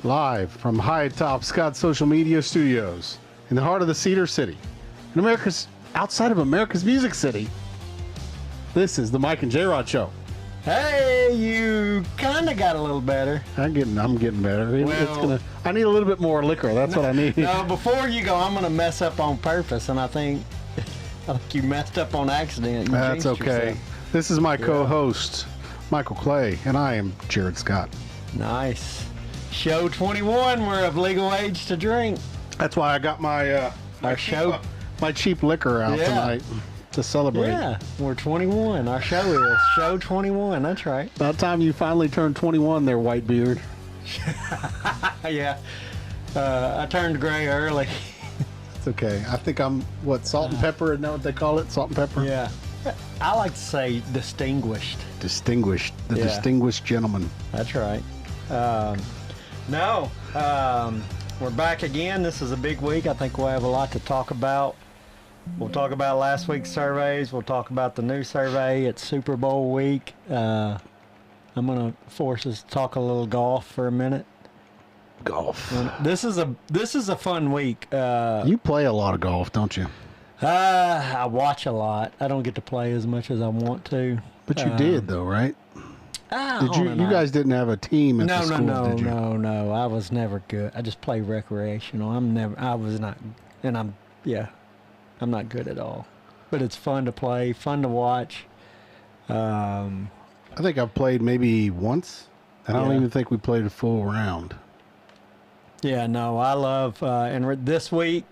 Live from high atop Scott Social Media Studios in the heart of the Cedar City, in outside of America's Music City. This is the Mike and Jrod Show. Hey, you kind of got a little better. I'm getting better. Well, I need a little bit more liquor. That's what I need. No, before you go, I'm going to mess up on purpose, and I think you messed up on accident. You That's jinxed okay. yourself. This is my co-host, Michael Clay, and I am Jrod Scott. Nice. Show 21, we're of legal age to drink. That's why I got my cheap liquor out tonight to celebrate. Yeah, we're 21. Our show is Show 21. That's right. About time you finally turned 21 there, Whitebeard. Yeah. I turned gray early. It's okay. I think I'm, salt and pepper? Isn't that what they call it? Salt and pepper? Yeah. I like to say distinguished. Distinguished. The distinguished gentleman. That's right. We're back again. This is a big week. I think we'll have a lot to talk about. We'll talk about last week's surveys. We'll talk about the new survey. It's Super Bowl week. I'm going to force us to talk a little golf for a minute. Golf. This is a fun week. You play a lot of golf, don't you? I watch a lot. I don't get to play as much as I want to. But you did, though, right? Did you guys didn't have a team at the schools, did you? No. I was never good. I just play recreational. I'm not good at all. But it's fun to play, fun to watch. I think I've played maybe once, and I don't even think we played a full round. Yeah, no, I love, and this week,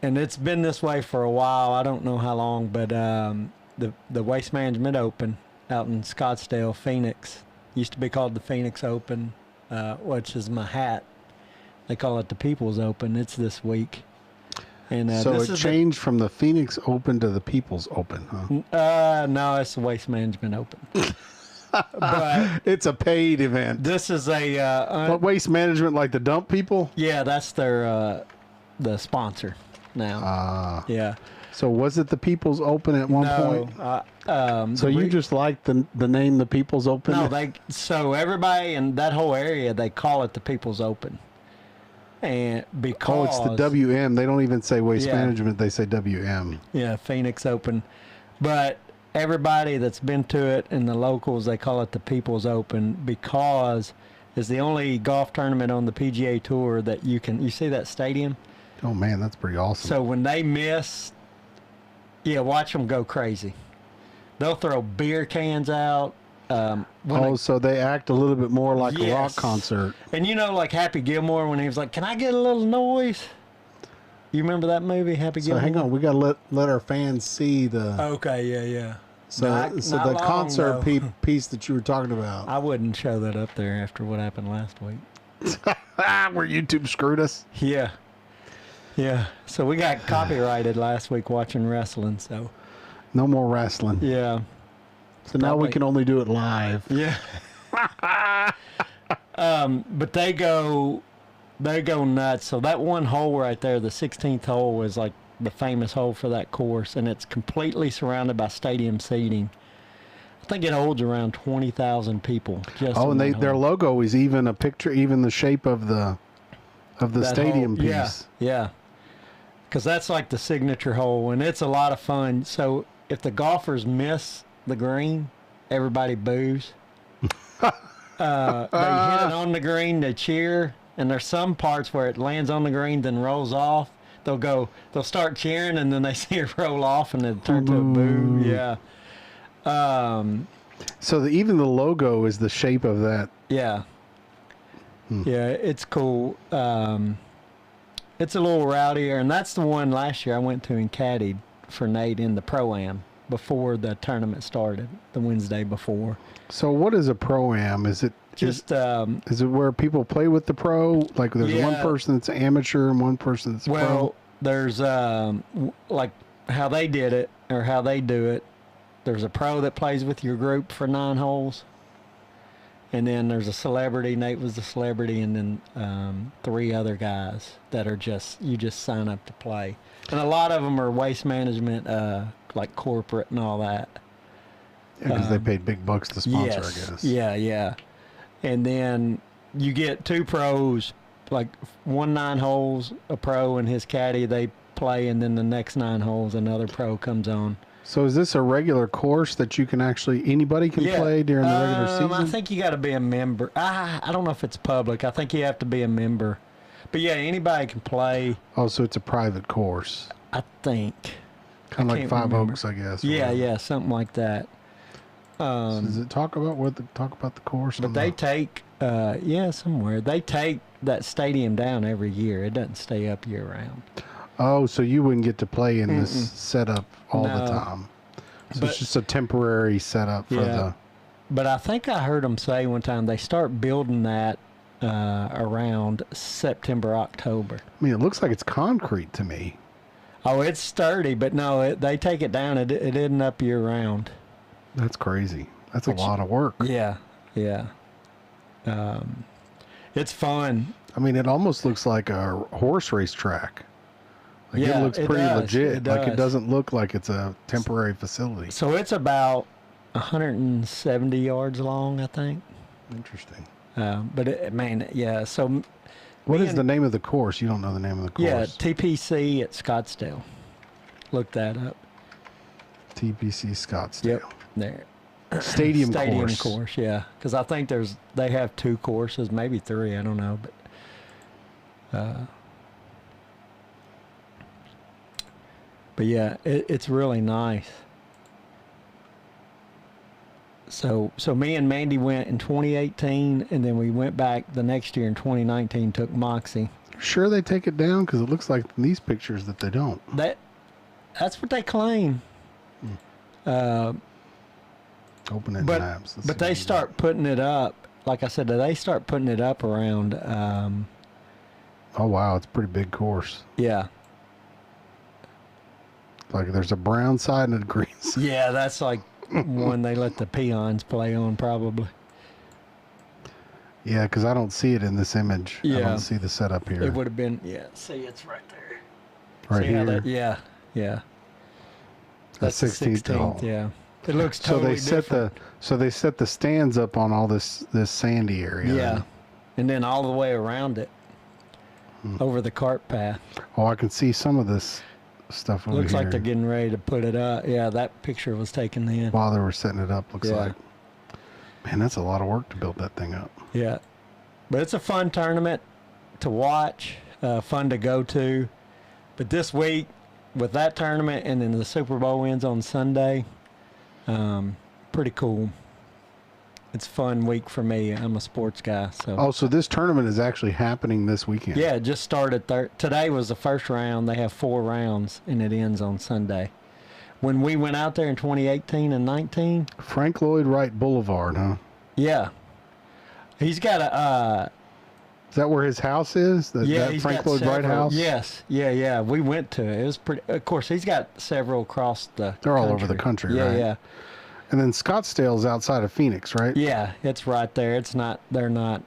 and it's been this way for a while, I don't know how long, but the Waste Management Open out in Scottsdale, Phoenix, used to be called the Phoenix Open, which is my hat. They call it the People's Open. It's this week. And so it changed from the Phoenix Open to the People's Open, huh? No, it's the Waste Management Open. But it's a paid event. This is a... what, Waste Management, like the dump people? Yeah, that's their the sponsor now. Yeah. So was it the People's Open at one point? So you just like the name the People's Open? No, so everybody in that whole area, they call it the People's Open. And because... it's the WM. They don't even say Waste Management. They say WM. Yeah, Phoenix Open. But everybody that's been to it and the locals, they call it the People's Open because it's the only golf tournament on the PGA Tour that you see that stadium? Oh, man, that's pretty awesome. So when they miss... Yeah, watch them go crazy. They'll throw beer cans out. So they act a little bit more like a rock concert. And like Happy Gilmore when he was like, "Can I get a little noise?" You remember that movie, Happy Gilmore? So hang on, we got to let our fans see the... Okay, yeah. So the concert piece that you were talking about. I wouldn't show that up there after what happened last week. Where YouTube screwed us? Yeah. So we got copyrighted last week watching wrestling, so... No more wrestling. Yeah. So now we can only do it live. Yeah. But they go nuts. So that one hole right there, the 16th hole, was like the famous hole for that course, and it's completely surrounded by stadium seating. I think it holds around 20,000 people. And their logo is even a picture, even the shape of the stadium piece. Yeah. Because that's like the signature hole, and it's a lot of fun. So if the golfers miss the green, everybody boos. They hit it on the green, they cheer, and there's some parts where it lands on the green, then rolls off. They'll start cheering, and then they see it roll off, and it turns to a boo. Yeah. So even the logo is the shape of that. Yeah. Yeah, it's cool. It's a little rowdier, and that's the one last year I went to and caddied for Nate in the Pro-Am before the tournament started, the Wednesday before. So what is a Pro-Am? Is it just is it where people play with the pro? Like there's one person that's amateur and one person that's pro? Well, there's like how they did it or how they do it. There's a pro that plays with your group for 9 holes. And then there's a celebrity. Nate was the celebrity, and then 3 other guys that are you just sign up to play. And a lot of them are Waste Management, like corporate and all that. Yeah, because they paid big bucks to sponsor, I guess. Yeah. And then you get 2 pros, like 9 holes, a pro and his caddy, they play, and then the next 9 holes, another pro comes on. So is this a regular course that you can anybody can play during the regular season? I think you got to be a member. I don't know if it's public. I think you have to be a member. But yeah, anybody can play. Oh, so it's a private course. I think. Kind of like Five Oaks, I guess. Yeah, something like that. So does it talk about the course? But they take, somewhere. They take that stadium down every year. It doesn't stay up year round. Oh, so you wouldn't get to play in this setup all the time. So it's just a temporary setup for the... But I think I heard them say one time they start building that around September, October. I mean, it looks like it's concrete to me. Oh, it's sturdy, but no, they take it down. It isn't up year round. That's crazy. That's a lot of work. Yeah. It's fun. I mean, it almost looks like a horse race track. Like it looks pretty legit. Like it doesn't look like it's a temporary facility. So it's about 170 yards long, I think. Interesting. But so what is the name of the course? You don't know the name of the course? Yeah, TPC at Scottsdale. Look that up. TPC Scottsdale. Yep, there. Stadium course, yeah. Because I think they have 2 courses, maybe 3. I don't know, but yeah, it's really nice. So me and Mandy went in 2018, and then we went back the next year in 2019. Took Moxie. Sure, they take it down because it looks like in these pictures that they don't. That's what they claim. Open it maps. But they start putting it up. Like I said, they start putting it up around. Oh wow, it's a pretty big course. Yeah. Like there's a brown side and a green side. Yeah, that's like one they let the peons play on probably. Yeah, because I don't see it in this image. Yeah. I don't see the setup here. It would have been, see, it's right there. Right see here? Yeah. That's 16th hole. Yeah. It looks totally different. So they set the stands up on all this sandy area. Yeah. And then all the way around it. Over the cart path. Oh, I can see some of this stuff over here. Looks like they're getting ready to put it up. Yeah, that picture was taken then. While they were setting it up, looks like. Man, that's a lot of work to build that thing up. Yeah. But it's a fun tournament to watch, fun to go to. But this week, with that tournament and then the Super Bowl ends on Sunday, pretty cool. It's a fun week for me. I'm a sports guy. So this tournament is actually happening this weekend? Yeah, it just started. Today was the first round. They have 4 rounds, and it ends on Sunday. When we went out there in 2018 and 19. Frank Lloyd Wright Boulevard, huh? Yeah. He's got a... is that where his house is? That Frank Lloyd Wright house? Yes. Yeah. We went to it. It was pretty... Of course, he's got several across the They're all over the country, right? Yeah. And then Scottsdale's outside of Phoenix, right? Yeah, it's right there. It's not... They're not...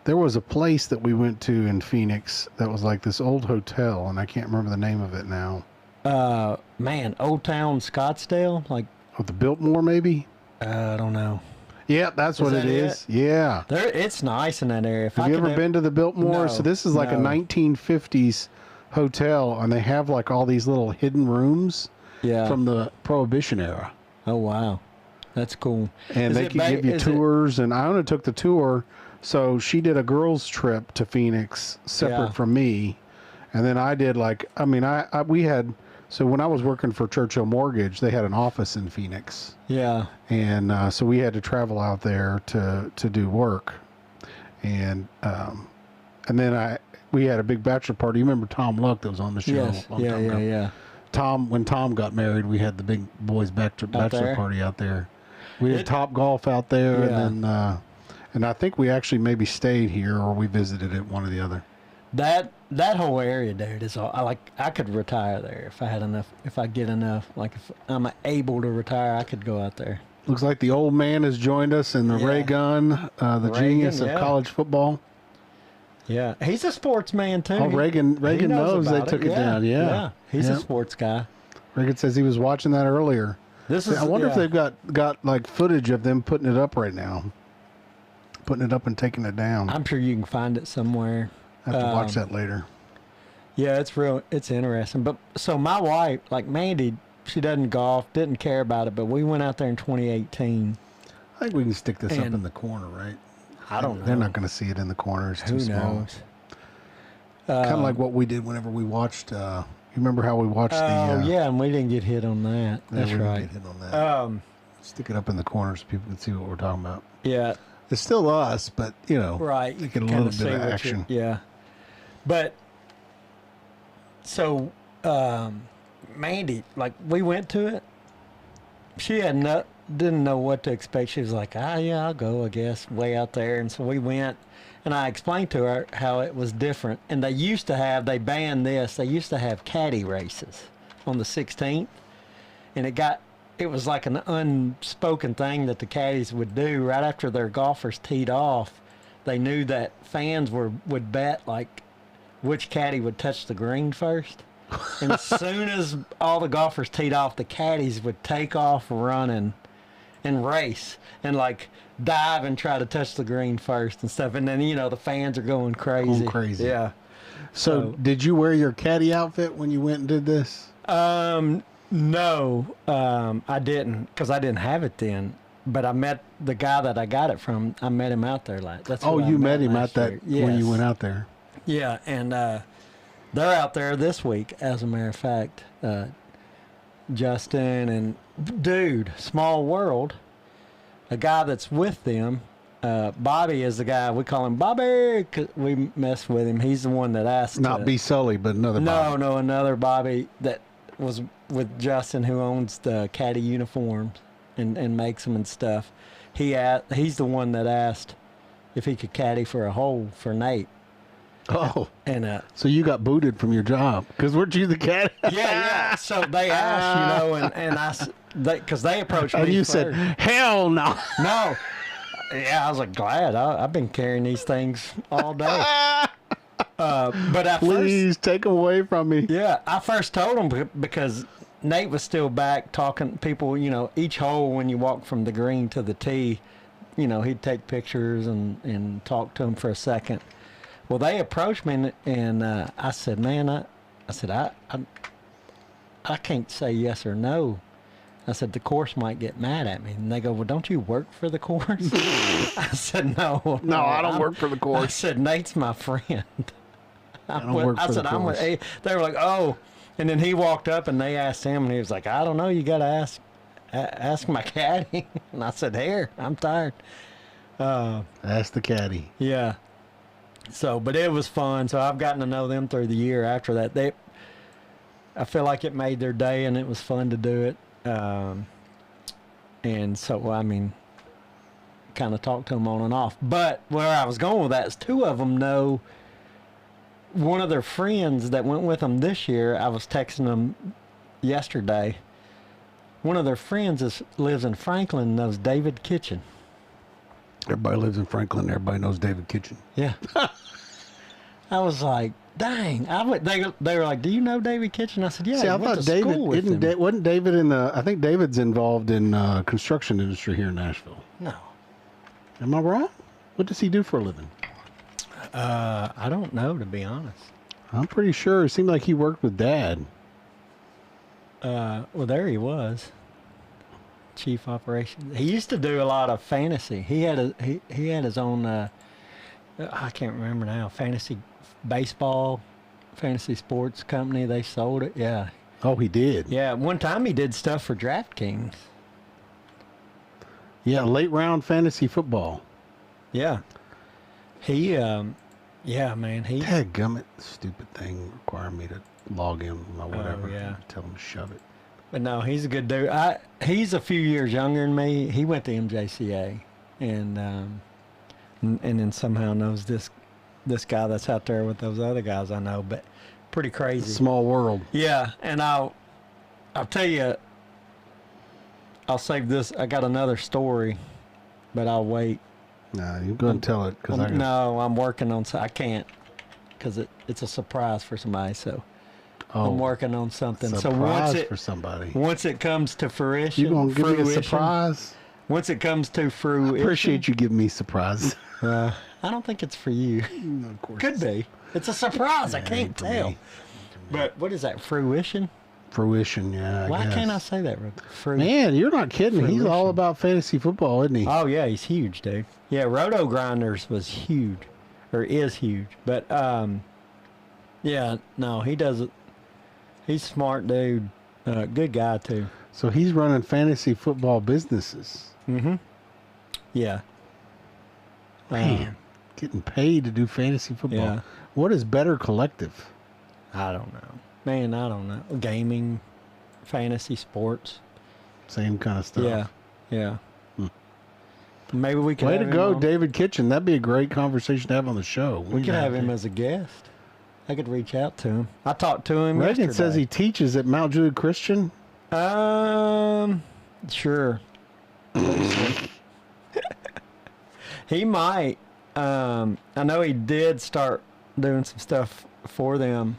There was a place that we went to in Phoenix that was like this old hotel, and I can't remember the name of it now. Old Town Scottsdale? Like... Oh, the Biltmore, maybe? I don't know. Yeah, that's what it is. Yeah. It's nice in that area. Have you ever been to the Biltmore? No, so this is like a 1950s hotel, and they have like all these little hidden rooms from the Prohibition era. Oh, wow. That's cool. And they could give you tours, and Iona took the tour, so she did a girls' trip to Phoenix separate from me, and then I did so when I was working for Churchill Mortgage, they had an office in Phoenix. Yeah. And so we had to travel out there to do work. And then we had a big bachelor party. You remember Tom Luck that was on the show? Yes. Yeah. When Tom got married, we had the big boys bachelor party out there. We did Top Golf out there, and then and I think we actually maybe stayed here or we visited it, one or the other. That whole area, dude, is all I could retire there if I had enough. If I get enough, like if I'm able to retire, I could go out there. Looks like the old man has joined us in the Ray Gunn, the genius of college football. Yeah, he's a sportsman too. Oh, Reagan knows they took it down. Yeah, he's a sports guy. Reagan says he was watching that earlier. I wonder if they've got like footage of them putting it up right now. putting it up and taking it down. I'm sure you can find it somewhere. I have to watch that later. Yeah, it's interesting. But so my wife, like Mandy, she doesn't golf, didn't care about it, but we went out there in 2018. I think we can stick this up in the corner, right? I don't know. They're not going to see it in the corner. It's too small. Knows? Kind of like what we did whenever we watched. You remember how we watched the? Oh yeah, and we didn't get hit on that. That's right. Didn't get hit on that. Stick it up in the corner so people can see what we're talking about. Yeah, it's still us, but right. You get a little bit of action. Yeah, but so Mandy, like we went to it. She didn't know what to expect. She was like, yeah, I'll go, I guess, way out there. And so we went, and I explained to her how it was different. And they banned this. They used to have caddy races on the 16th, and it was like an unspoken thing that the caddies would do right after their golfers teed off. They knew that fans would bet like which caddy would touch the green first. And as soon as all the golfers teed off, the caddies would take off running and race and like dive and try to touch the green first and stuff. And then, the fans are going crazy. Yeah. So did you wear your caddy outfit when you went and did this? No, I didn't, because I didn't have it then. But I met the guy that I got it from. I met him out there. You met him out that when you went out there. Yeah, and they're out there this week, as a matter of fact. Justin and dude, small world. A guy that's with them. Bobby is the guy, we call him Bobby, 'cause we mess with him. He's the one that asked. Not B. Sully, but another Bobby. No, another Bobby that was with Justin, who owns the caddy uniforms and makes them and stuff. He's the one that asked if he could caddy for a hole for Nate. Oh, and so you got booted from your job because weren't you the caddy? Yeah. So they asked, and because they approached me. And you first. said, "Hell no, no." Yeah, I was like, glad. I've been carrying these things all day. But please take them away from me. Yeah, I first told him because Nate was still back talking. People, each hole when you walk from the green to the tee, he'd take pictures and talk to him for a second. Well, they approached me and I said, man, I can't say yes or no. I said, the course might get mad at me. And they go, well, don't you work for the course? I said, no. No, I don't work for the course. I said, Nate's my friend. I don't work for the course. They were like, oh. And then he walked up and they asked him, and he was like, I don't know. You got to ask my caddy. And I said, here, I'm tired. Ask the caddy. Yeah. So, but it was fun. So I've gotten to know them through the year after that. I feel like it made their day, and it was fun to do it. And so, kind of talked to them on and off. But where I was going with that is two of them know one of their friends that went with them this year. I was texting them yesterday. One of their friends lives in Franklin, knows David Kitchen. Everybody lives in Franklin. Everybody knows David Kitchen. Yeah. I was like, dang. They were like, do you know David Kitchen? I said, yeah. See, I thought David wasn't David in the. I think David's involved in construction industry here in Nashville. No. Am I wrong? What does he do for a living? I don't know, to be honest. I'm pretty sure. It seemed like he worked with Dad. Well, there he was. Chief operations. He used to do a lot of fantasy. He had his own. I can't remember now. Fantasy baseball, fantasy sports company. They sold it. Yeah. Oh, he did. Yeah. One time he did stuff for DraftKings. Yeah, late round fantasy football. Yeah. He. Yeah, man. Dadgummit, stupid thing requiring me to log in with my whatever. Oh, yeah. Tell him to shove it. But no, he's a good dude. He's a few years younger than me. He went to MJCA, and then somehow knows this guy that's out there with those other guys I know. But pretty crazy. Small world. Yeah, and I'll tell you. I'll save this. I got another story, but I'll wait. No, you go and tell it No, I'm working on. I can't because it's a surprise for somebody. So. Oh, I'm working on something. Surprise for somebody. Once it comes to fruition, you gonna give me a surprise? once it comes to fruition. Appreciate you giving me surprise. I don't think it's for you. No, of course. Could be. It's a surprise. I can't tell. Me. But what is that? Fruition? Fruition, yeah. Why guess. can't I say that? Man, you're not kidding. He's Fruition. all about fantasy football, isn't he? Oh yeah, he's huge, dude. Yeah, Roto Grinders was huge, or is huge. But yeah, no, he does it. He's a smart dude. Good guy too. So he's running fantasy football businesses. Mm-hmm. Yeah. Man, getting paid to do fantasy football. Yeah. What is Better Collective? I don't know. Man, I don't know. Gaming, fantasy, sports. Same kind of stuff. Yeah. Yeah. Maybe we could Way have to go, him on. David Kitchen. That'd be a great conversation to have on the show. We could have him as a guest. I could reach out to him. I talked to him Reagan yesterday. says he teaches at Mount Juliet Christian. Sure. He might. I know he did start doing some stuff for them.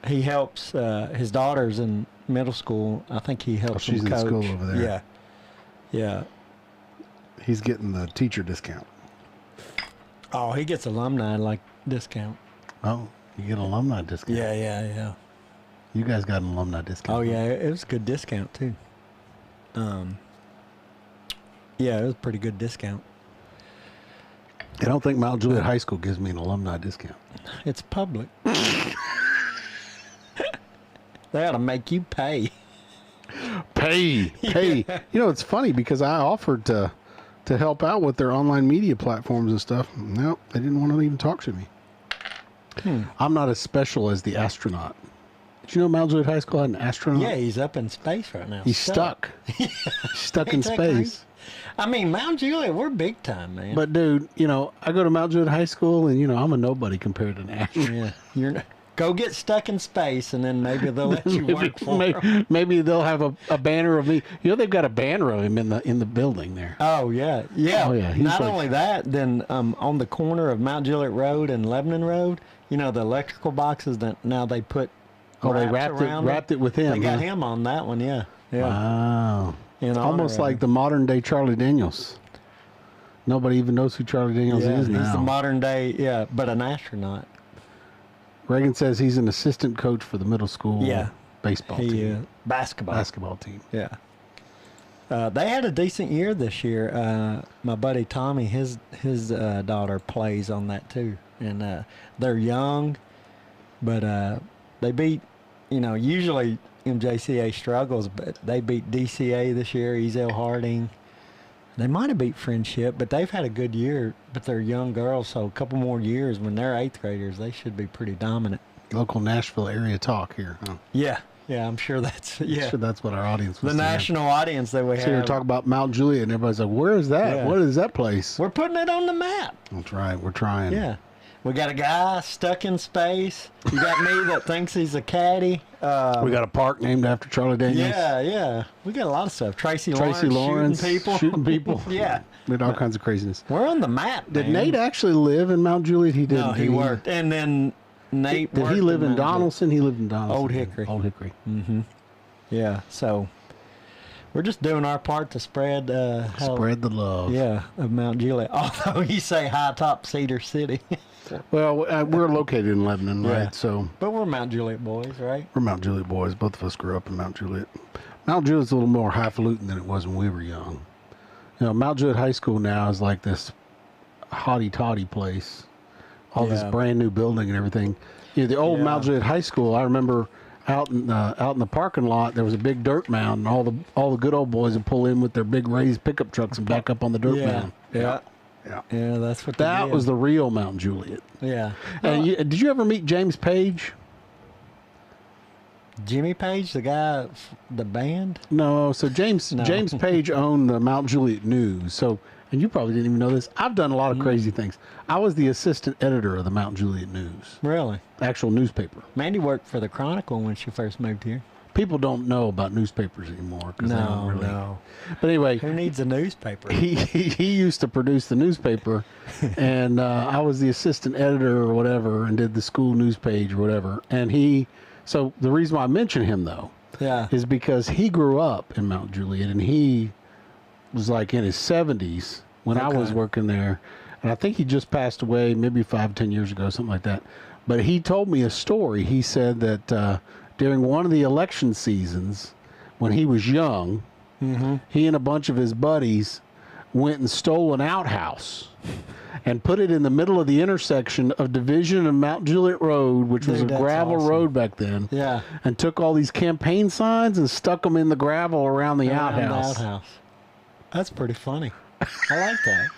He helps his daughters in middle school. I think he helps she's them in coach. school over there. Yeah. Yeah. He's getting the teacher discount. Oh, he gets alumni like discount. Oh, you get an alumni discount. Yeah. You guys got an alumni discount. Oh yeah, it was a good discount too. Yeah, it was a pretty good discount. I don't think Mount Juliet High School gives me an alumni discount. It's public. They ought to make you pay. Pay. Yeah. You know, it's funny because I offered to help out with their online media platforms and stuff. No, they didn't want to even talk to me. I'm not as special as the astronaut. Did you know Mount Juliet High School had an astronaut? Yeah, he's up in space right now. He's stuck. Stuck in Ain't that space. crazy? I mean, Mount Juliet, we're big time, man. But dude, you know, I go to Mount Juliet High School and, you know, I'm a nobody compared to an astronaut. yeah, go get stuck in space, and then maybe they'll let you work for them. Maybe they'll have a banner of me. You know, they've got a banner of him in the building there. Oh yeah. Oh, yeah, he's Not like- only that, then on the corner of Mount Juliet Road and Lebanon Road, you know the electrical boxes that now they put. Oh, they wraps around wrapped it with him. They got huh? him on that one, yeah. Yeah. Wow. In honor Almost of like him. the modern day Charlie Daniels. Nobody even knows who Charlie Daniels Yeah, is he's now. the modern day, but an astronaut. Reagan says he's an assistant coach for the middle school baseball He team. basketball Team. Yeah. They had a decent year this year. My buddy Tommy, his daughter plays on that too, and they're young, but they beat. You know, usually MJCA struggles, but they beat DCA this year. Ezel Harding. They might have beat Friendship, but they've had a good year. But they're young girls, so a couple more years when they're 8th graders, they should be pretty dominant. Local Nashville area talk here. Huh? Yeah, I'm sure that's I'm sure that's what our audience was the saying. national audience that we So you're have. talking about Mount Juliet, and everybody's like, "Where is that? Yeah. What is that place?" We're putting it on the map. That's right. We're trying. Yeah. We got a guy stuck in space. You got me that thinks he's a caddy. We got a park named after Charlie Daniels. Yeah. We got a lot of stuff. Tracy Tracy Lawrence Lawrence shooting people. Yeah. We had all kinds of craziness. We're on the map, Did man. Nate actually live in Mount Juliet? He didn't. No, he worked. And then Nate Did worked he live in Mount Juliet. Donaldson? He lived in Donaldson. Old Hickory. Old Hickory. Yeah, so we're just doing our part to spread Spread the love. Yeah, of Mount Juliet. Although you say high top Cedar City. Well, we're located in Lebanon, Yeah. right? So But we're Mount Juliet boys, right? we're Mount Juliet boys. Both of us grew up in Mount Juliet. Mount Juliet's a little more highfalutin than it was when we were young. You know, Mount Juliet High School now is like this hotty-toddy place. All this Yeah. brand new building and everything. You know, the old Yeah. Mount Juliet High School, I remember out in the parking lot, there was a big dirt mound, and all the good old boys would pull in with their big raised pickup trucks and back up on the dirt mound. Yeah. Yeah. Yeah, that's what they That did. was the real Mount Juliet. Yeah. And did you ever meet James Page? Jimmy Page, the guy, the band? No. So James No. James Page owned the Mount Juliet News. So, and you probably didn't even know this. I've done a lot of crazy things. I was the assistant editor of the Mount Juliet News, Really? actual newspaper. Mandy worked for the Chronicle when she first moved here. People don't know about newspapers anymore because they don't really. no. But anyway, Who needs a newspaper? he used to produce the newspaper, and I was the assistant editor or whatever, and did the school news page or whatever. And so the reason why I mention him though Yeah. is because he grew up in Mount Juliet, and he was like in his 70s when I was working there. And I think he just passed away maybe 5-10 years ago, something like that. But he told me a story. He said that during one of the election seasons, when he was young, he and a bunch of his buddies went and stole an outhouse and put it in the middle of the intersection of Division and Mount Juliet Road, which was a gravel road back then. Yeah. And took all these campaign signs and stuck them in the gravel around the outhouse. That's pretty funny. I like that.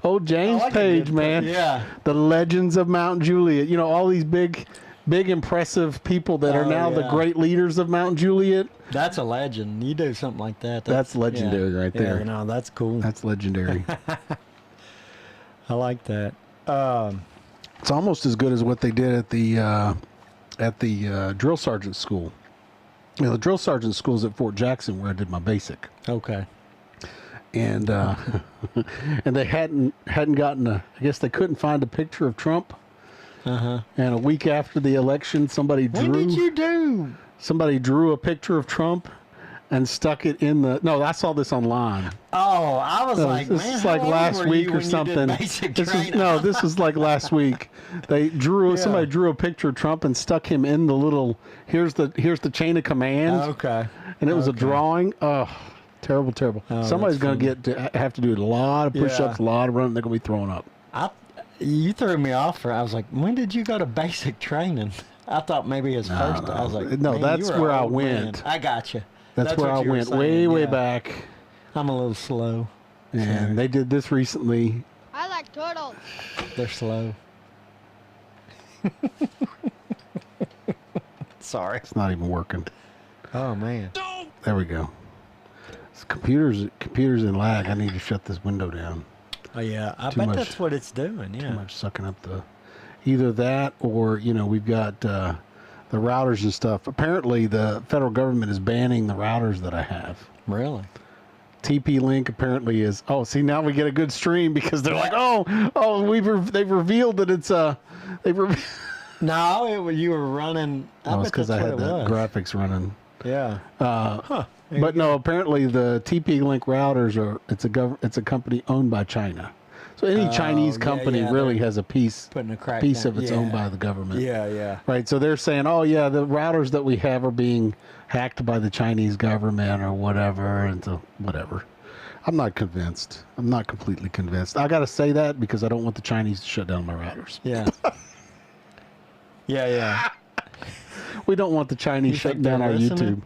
Old James Page, man. Yeah. The legends of Mount Juliet. You know, all these big, impressive people that are now the great leaders of Mount Juliet. That's a legend. You do something like that. That's legendary right there. Yeah, no, that's cool. That's legendary. I like that. It's almost as good as what they did at the drill sergeant school. You know, the drill sergeant school is at Fort Jackson, where I did my basic. Okay. And and they hadn't gotten I guess they couldn't find a picture of Trump. And a week after the election, somebody drew a picture of Trump and stuck it in the. No, I saw this online. Oh, I was like, this man, is like last week or something. This was like last week. They somebody drew a picture of Trump and stuck him in the little. Here's the chain of command. Okay. And it was a drawing. Oh. Terrible. Oh, somebody's going to have to do a lot of push-ups, a lot of running. They're going to be throwing up. You threw me off. I was like, when did you go to basic training? I thought maybe his first. No. I was like, no, that's where I went. I got you. That's where I went, way back. I'm a little slow. And they did this recently. I like turtles. They're slow. Sorry. It's not even working. Oh, man. There we go. Computers in lag. I need to shut this window down. Oh yeah, I bet that's what it's doing. Yeah, too much sucking up either that or we've got the routers and stuff. Apparently, the federal government is banning the routers that I have. Really? TP-Link apparently is. Oh, see, now we get a good stream because they're like, they've revealed that it's No, you were running. It's because I had the graphics running. Yeah. But no, apparently the TP-Link routers it's a company owned by China. So any Chinese company really has a piece of it's owned by the government. Yeah. Right. So they're saying, the routers that we have are being hacked by the Chinese government or whatever, and so whatever. I'm not convinced. I'm not completely convinced. I got to say that because I don't want the Chinese to shut down my routers. Yeah. Yeah. We don't want the Chinese shutting down our YouTube.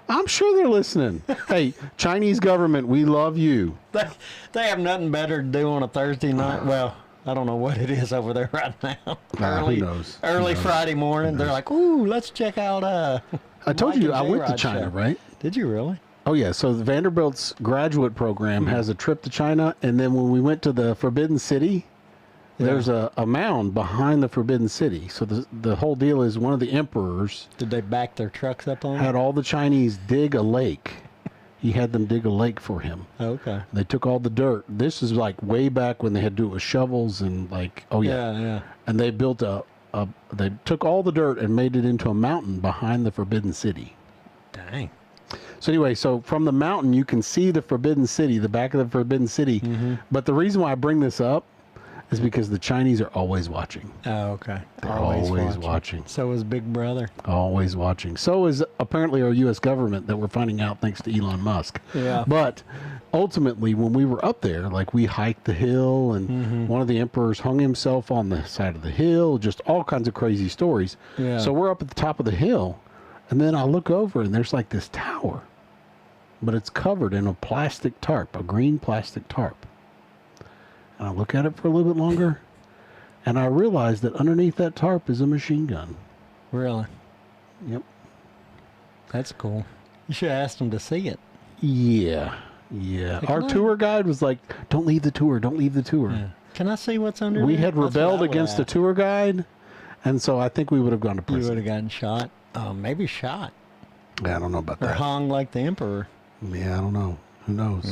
I'm sure they're listening. Hey, Chinese government, we love you. They have nothing better to do on a Thursday night. Well, I don't know what it is over there right now. Who knows? Early Friday morning, they're like, "Ooh, let's check out." I told you I went to China, right? Did you really? Oh yeah. So the Vanderbilt's graduate program has a trip to China, and then when we went to the Forbidden City, there's a mound behind the Forbidden City. So the whole deal is one of the emperors. Did they back their trucks up on it? Had all the Chinese dig a lake. He had them dig a lake for him. Okay. They took all the dirt. This is like way back when they had to do it with shovels and like, Yeah. And they built they took all the dirt and made it into a mountain behind the Forbidden City. Dang. So anyway, from the mountain you can see the Forbidden City, the back of the Forbidden City. Mm-hmm. But the reason why I bring this up is because the Chinese are always watching. Oh, okay. They're always watching. So is Big Brother. Always watching. So is apparently our U.S. government that we're finding out thanks to Elon Musk. Yeah. But ultimately, when we were up there, like we hiked the hill and one of the emperors hung himself on the side of the hill, just all kinds of crazy stories. Yeah. So we're up at the top of the hill, and then I look over and there's like this tower, but it's covered in a plastic tarp, a green plastic tarp. And I look at it for a little bit longer, and I realize that underneath that tarp is a machine gun. Really? Yep. That's cool. You should have asked them to see it. Yeah. Our tour guide was like, don't leave the tour. Yeah. Can I see what's under We there? had rebelled against the tour guide, and so I think we would have gone to prison. You would have gotten shot. Maybe shot. Yeah, I don't know about or that. Or hung like the emperor. Yeah, I don't know. Who knows?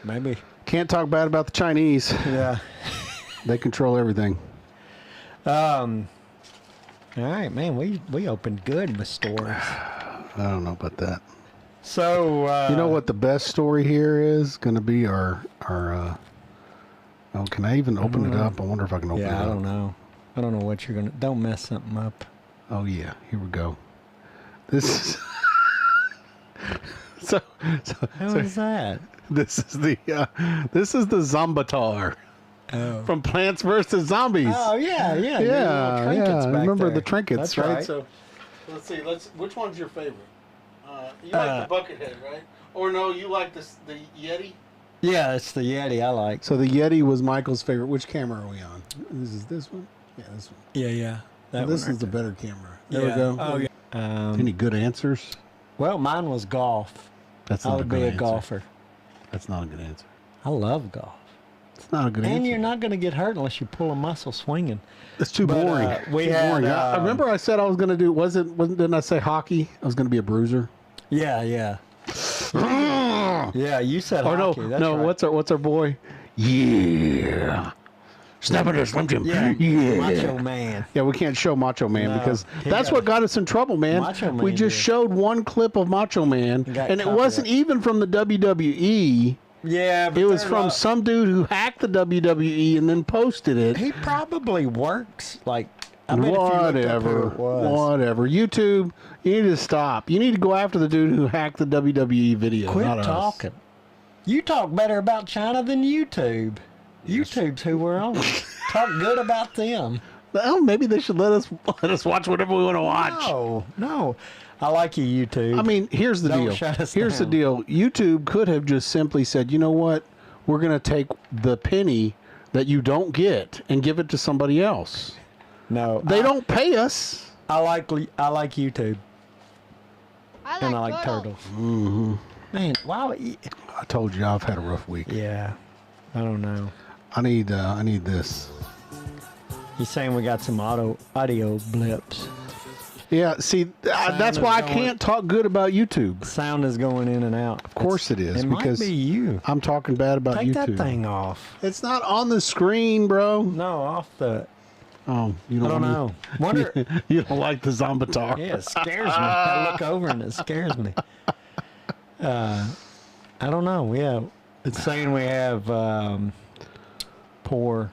Maybe. Can't talk bad about the Chinese. Yeah. They control everything. All right, man. We opened good with stories. I don't know about that. So you know what the best story here is going to be? Our oh, can I even open it up? I wonder if I can open it up. Yeah, I don't know. I don't know what you're gonna. Don't mess something up. Oh yeah, here we go. This is so. How is that? This is the Zombatar from Plants vs Zombies. Oh yeah. Yeah. Remember there. the trinkets, That's right? So let's see. Which one's your favorite? You like the bucket head, right? Or no, you like the Yeti? Yeah, it's the Yeti I like. So the Yeti was Michael's favorite. Which camera are we on? Is this one? Yeah, this one. Yeah. This is the better camera. There we go. Oh yeah. Any good answers? Well, mine was golf. That's I not would a good be a answer. golfer. That's not a good answer. I love golf. It's not a good answer. And you're not going to get hurt unless you pull a muscle swinging. It's too boring. We had. Boring. I remember I said I was going to do. Didn't I say hockey? I was going to be a bruiser. Yeah. Yeah, you said hockey. No, That's no. right. What's our boy? Yeah. Snap into Slim Jim. Yeah. Yeah. Macho Man. Yeah, we can't show Macho Man No, because he that's what got us in trouble, man. Macho Man we just did. showed one clip of Macho Man, got and it wasn't even from the WWE. Yeah, but It was they're from not- some dude who hacked the WWE and then posted it. He probably works like. I bet if you looked up who Whatever. it was. Whatever. YouTube, you need to stop. You need to go after the dude who hacked the WWE video. Quit not us. talking. You talk better about China than YouTube. YouTube's who we're on. Talk good about them. Well, maybe they should let us watch whatever we want to watch. No. I like you, YouTube. I mean, here's the Don't deal. shut us Here's the down. deal. YouTube could have just simply said, you know what? We're going to take the penny that you don't get and give it to somebody else. no. They don't pay us. I like YouTube. I And I like like turtles. turtles. Man, wow. I told you I've had a rough week. Yeah. I don't know. I need this. He's saying we got some audio blips. Yeah, see, that's is why I going- can't talk good about YouTube. Sound is going in and out. Of course it is, It because might be you. I'm talking bad about Take YouTube. that thing off. It's not on the screen, bro. No, off the. Oh, you I don't know. Wonder. You don't like the Zombatar. Yeah, it scares me. I look over and it scares me. I don't know. Yeah, it's saying we have poor.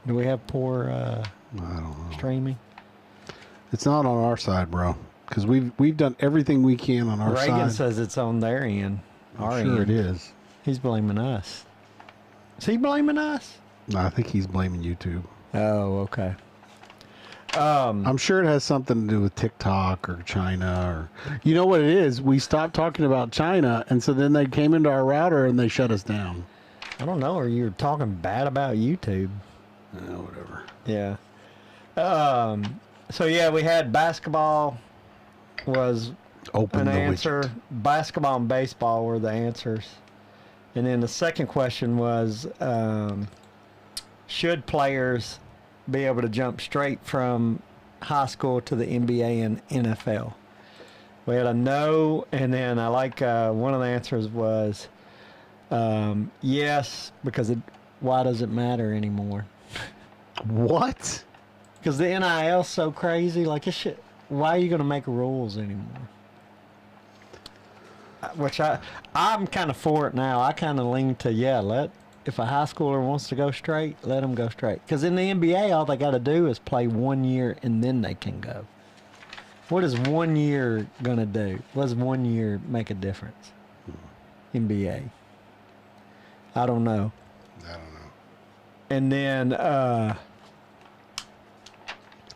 Do we have poor I don't know. streaming? It's not on our side, bro. Because we've done everything we can on our Reagan side. says it's on their end. Our I'm sure end. it is. He's blaming us. Is he blaming us? No, I think he's blaming YouTube. Oh, okay. I'm sure it has something to do with TikTok or China or, you know what it is? We stopped talking about China, and so then they came into our router and they shut us down. I don't know. Or you're talking bad about YouTube. Whatever. Yeah. So yeah, we had basketball was Open an the answer. widget. Basketball and baseball were the answers. And then the second question was, should players be able to jump straight from high school to the NBA and NFL? We had a no, and then I like one of the answers was yes, because why does it matter anymore? What? Because the NIL's so crazy. Like, it should, why are you going to make rules anymore? Which I'm kind of for it now. I kind of lean to, if a high schooler wants to go straight, let them go straight. Because in the NBA, all they got to do is play 1 year and then they can go. What is 1 year going to do? What does 1 year make a difference? NBA. I don't know. I don't know. And then, I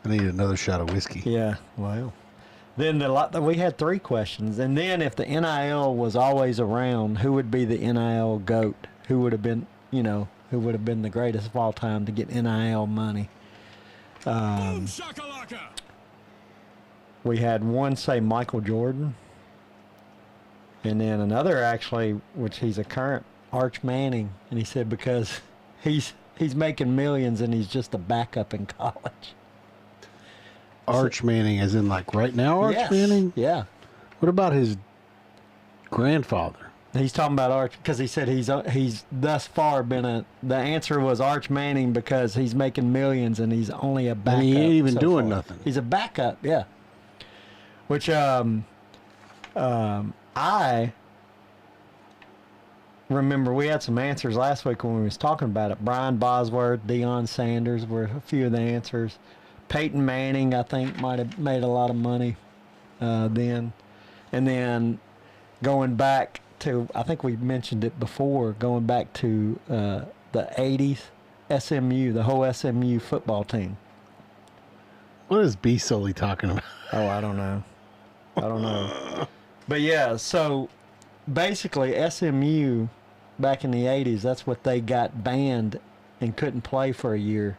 need another shot of whiskey. yeah, well. Then we had 3 questions. And then if the NIL was always around, who would be the NIL GOAT? Who would have been, who would have been the greatest of all time to get NIL money? Boom shakalaka. We had one say Michael Jordan. And then another actually, which he's a current, Arch Manning. And he said because he's making millions and he's just a backup in college. Arch Manning, as in like right now, Arch Yes. Manning? Yeah. What about his grandfather? He's talking about Arch because he said he's thus far been the answer was Arch Manning because he's making millions and he's only a backup. he ain't even so doing far. nothing. He's a backup, yeah. Which I remember we had some answers last week when we was talking about it. Brian Bosworth, Deion Sanders were a few of the answers. Peyton Manning, I think, might have made a lot of money then. And then going back to, I think we mentioned it before, going back to the 80s, SMU, the whole SMU football team. What is B Sully talking about? Oh, I don't know. But yeah, so basically SMU back in the 80s, that's what they got banned and couldn't play for a year.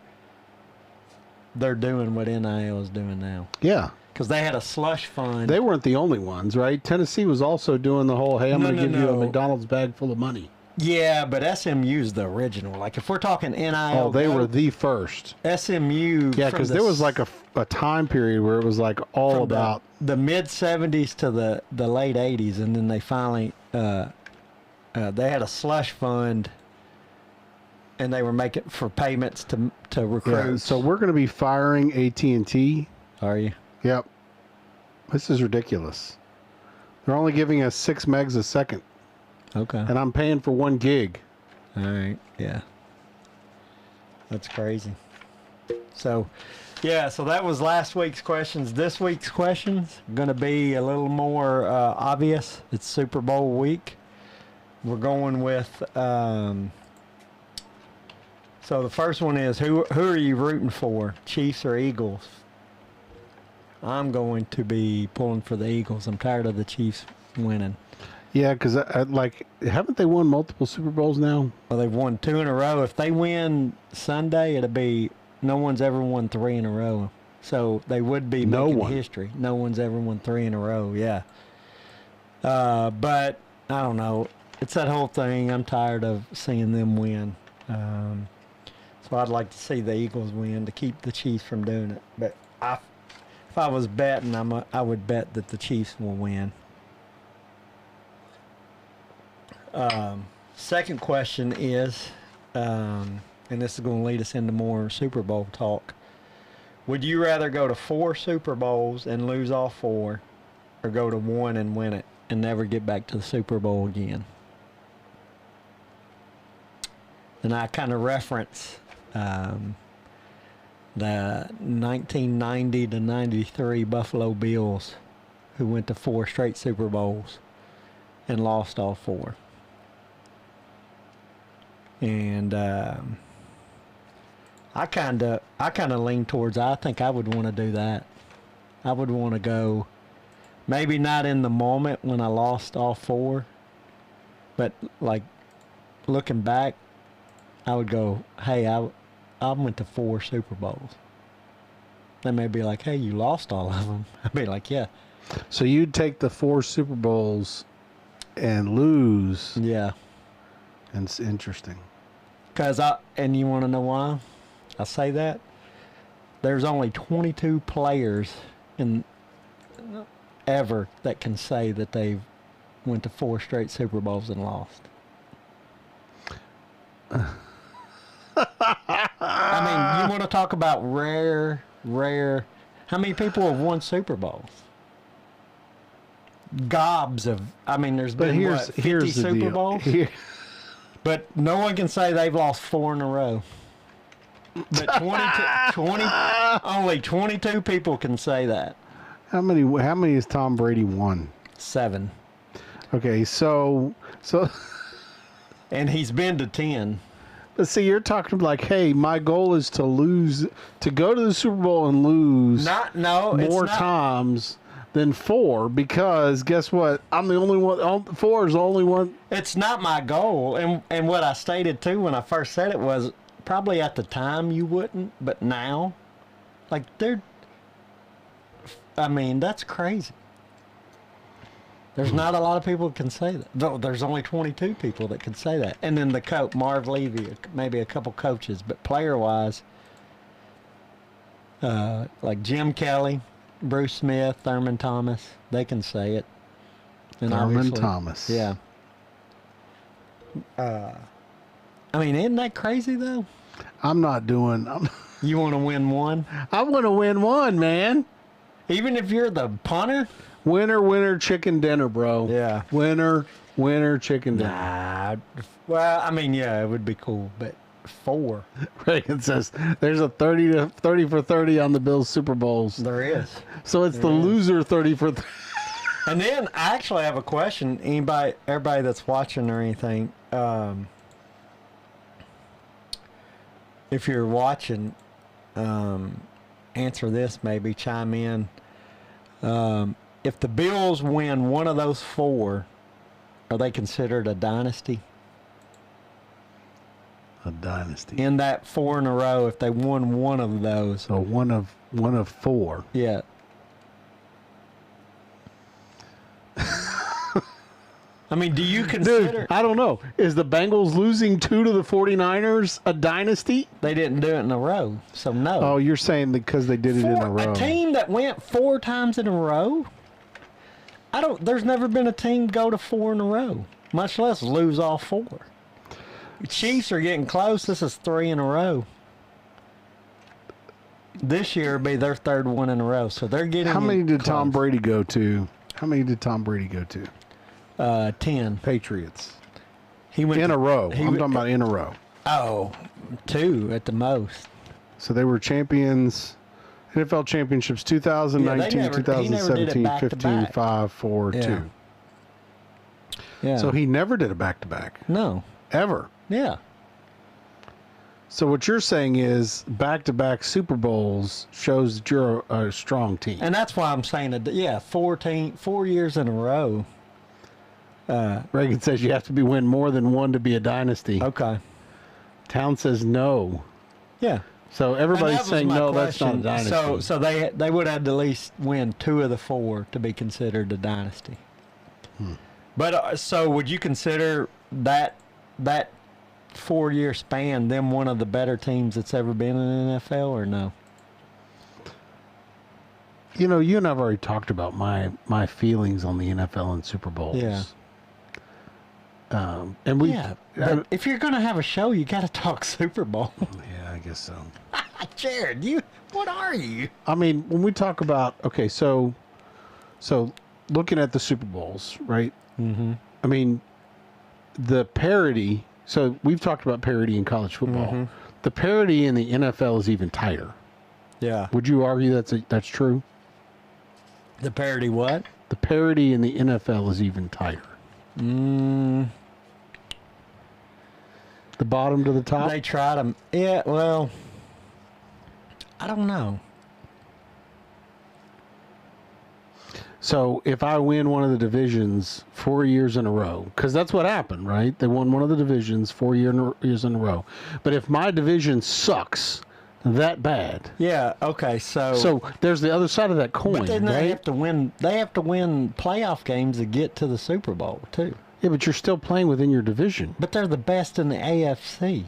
They're doing what NIL is doing now. Yeah. Because they had a slush fund. They weren't the only ones, right? Tennessee was also doing the whole, hey, I'm going to give you a McDonald's bag full of money. Yeah, but SMU's the original. Like, if we're talking NIL... Oh, they were the first. SMU... Yeah, because there was like a time period where it was like all about... The mid-'70s to the late 80s, and then they finally... they had a slush fund, and they were making for payments to recruits. Yeah, so we're going to be firing AT&T. Are you? Yep. This is ridiculous. They're only giving us 6 megs a second. Okay. And I'm paying for 1 gig. All right. Yeah. That's crazy. So, yeah, so that was last week's questions. This week's questions going to be a little more obvious. It's Super Bowl week. We're going with, so the first one is, who are you rooting for, Chiefs or Eagles? I'm going to be pulling for the Eagles. I'm tired of the Chiefs winning. Yeah, because like, haven't they won multiple Super Bowls now? Well, they've won 2 in a row. If they win Sunday, it'll be, no one's ever won 3 in a row. So they would be making history. No one's ever won 3 in a row, yeah. But, I don't know. It's that whole thing. I'm tired of seeing them win. So I'd like to see the Eagles win to keep the Chiefs from doing it. But if I was betting, I would bet that the Chiefs will win. Second question is, and this is going to lead us into more Super Bowl talk. Would you rather go to 4 Super Bowls and lose all 4, or go to 1 and win it and never get back to the Super Bowl again? And I kind of reference the 1990 to 93 Buffalo Bills, who went to 4 straight Super Bowls and lost all 4. And I kind of lean towards, I think I would want to do that. I would want to go, maybe not in the moment when I lost all 4, but like looking back, I would go, hey, I went to 4 Super Bowls. They may be like, hey, you lost all of them. I'd be like, yeah. So you'd take the 4 Super Bowls and lose. Yeah. And it's interesting. And you want to know why I say that? There's only 22 players ever that can say that they've went to 4 straight Super Bowls and lost. I mean, you want to talk about rare. How many people have won Super Bowls? Gobs of. I mean, there's been here's 50 Super Bowls. But no one can say they've lost 4 in a row. But only 22 people can say that. How many has Tom Brady won? 7. Okay, so and he's been to 10. But see, you're talking like, hey, my goal is to go to the Super Bowl and lose more times than 4, because guess what? I'm the only one. 4 is the only one. It's not my goal. And what I stated too when I first said it was, probably at the time you wouldn't, but now, like, that's crazy. There's not a lot of people that can say that. Though there's only 22 people that can say that. And then the coach, Marv Levy, maybe a couple coaches. But player-wise, like Jim Kelly, Bruce Smith, Thurman Thomas, they can say it. And Thurman Thomas. Yeah. Isn't that crazy, though? You want to win 1? I want to win 1, man. Even if you're the punter? Winner, chicken dinner, bro. Yeah. Winner, chicken dinner. Nah. Well, I mean, yeah, it would be cool, but 4. Reagan says there's a 30 for 30 on the Bills Super Bowls. There is. So it's the loser 30 for 30. And then I actually have a question. Everybody that's watching or anything, if you're watching, answer this, maybe chime in. If the Bills win one of those 4, are they considered a dynasty? A dynasty. In that 4 in a row, if they won one of those. So one of 4. Yeah. I mean, do you consider... Dude, I don't know. Is the Bengals losing 2 to the 49ers a dynasty? They didn't do it in a row, so no. Oh, you're saying because they did it in a row. A team that went 4 times in a row? There's never been a team go to 4 in a row, much less lose all 4. The Chiefs are getting close. This is 3 in a row. This year will be their 3rd one in a row, so they're getting How many did close. Tom Brady go to? 10. Patriots. He went In a row. he I'm went- talking about in a row. Oh, 2 at the most. So they were champions, NFL championships 2019, he never did it 2017, back to 15, back. 5, 4, Yeah. 2. Yeah. So he never did a back-to-back. No. Ever. Yeah. So what you're saying is back-to-back Super Bowls shows that you're a strong team. And that's why I'm saying that. Yeah, 4 years in a row. Reagan says you have to win more than one to be a dynasty. Okay. Town says no. Yeah. So And everybody's that was saying my no, that's not a question. dynasty. So they would have to at least win 2 of the 4 to be considered a dynasty. But so would you consider that 4-year span them one of the better teams that's ever been in the NFL or no? You know, you and I've already talked about my feelings on the NFL and Super Bowls. Yeah. And we, Yeah. But if you're going to have a show, you got to talk Super Bowl. yeah, I guess so. Jared, what are you? I mean, when we talk about so looking at the Super Bowls, right? Mm-hmm. I mean, the parity. So we've talked about parity in college football. Mm-hmm. The parity in the NFL is even tighter. Yeah. Would you argue that's true? The parody what? The parity in the NFL is even tighter. The bottom to the top. They try to. Yeah, well, I don't know. So if I win one of the divisions 4 years in a row, because that's what happened, right? They won one of the divisions 4 years in a row. But if my division sucks that bad, Yeah. Okay. So there's the other side of that coin, but then they right? have to win. They have to win playoff games to get to the Super Bowl too. Yeah, but you're still playing within your division. But they're the best in the AFC.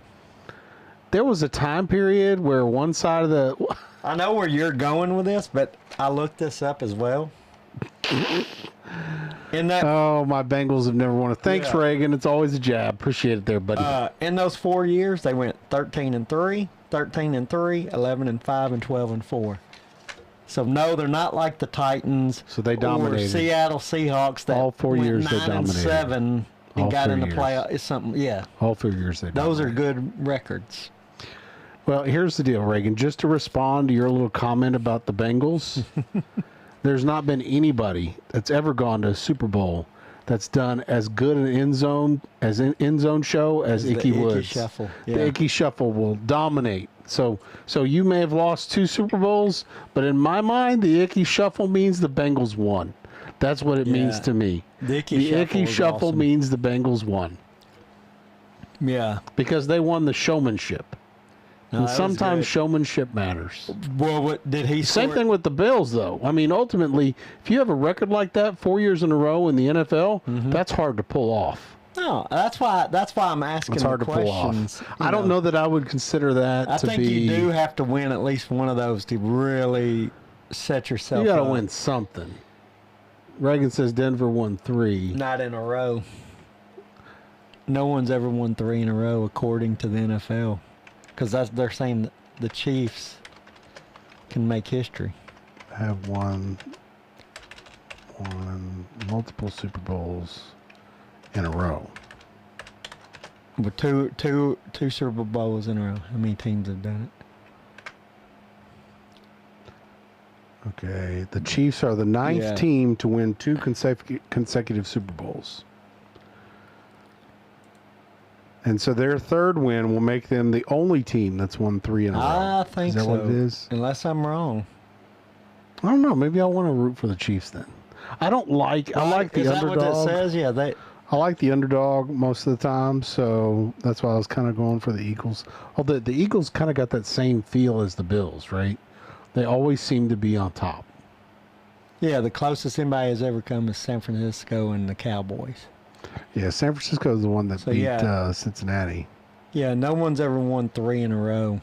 There was a time period where one side of the I know where you're going with this, but I looked this up as well. In that, oh, my Bengals have never won. Thanks, Yeah. Reagan. It's always a jab. Appreciate it there, buddy. in those 4 years, they went 13-3, 13-3, 11-5, and 12-4. So no, they're not like the Titans. So they Or dominated. Seattle Seahawks that All 4 went years they 9-7 and All got 4 in the years. playoff. It's something. Yeah, All 4 years they those are dominated. good records. Well, here's the deal, Reagan. Just to respond to your little comment about the Bengals, there's not been anybody that's ever gone to a Super Bowl that's done as good an end zone show as The Icky Woods. Shuffle. The Yeah. Icky Shuffle will dominate. So you may have lost 2 Super Bowls, but in my mind, the Icky Shuffle means the Bengals won. That's what it means Yeah. to me. The Icky Icky Shuffle is Shuffle awesome. means the Bengals won Yeah. because they won the showmanship. No, And that was sometimes good. showmanship matters. Well, what did he? Same score- thing with the Bills, though. I mean, ultimately, if you have a record like that 4 years in a row in the NFL, Mm-hmm. that's hard to pull off. No, that's why I'm asking. It's hard the to pull questions. off. I don't know that I would consider that I to think be. you do have to win at least one of those to really set yourself. You got to up. win something. Reagan says Denver won 3. Not in a row. No one's ever won 3 in a row, according to the NFL, because they're saying that the Chiefs can make history. Have won won multiple Super Bowls in a row? With two Super Bowls in a row. How many teams have done it? Okay, the Chiefs are the ninth team to win 2 consecutive Super Bowls. And so their third win will make them the only team that's won 3 in a row. I think so. Is that what it is? Unless I'm wrong. I don't know. Maybe I want to root for the Chiefs then. I like the underdog. Is that what it says? Yeah, I like the underdog most of the time, so that's why I was kind of going for the Eagles. Although the Eagles kind of got that same feel as the Bills, right? They always seem to be on top. Yeah, the closest anybody has ever come is San Francisco and the Cowboys. Yeah, San Francisco is the one that beat Cincinnati. Yeah, no one's ever won 3 in a row.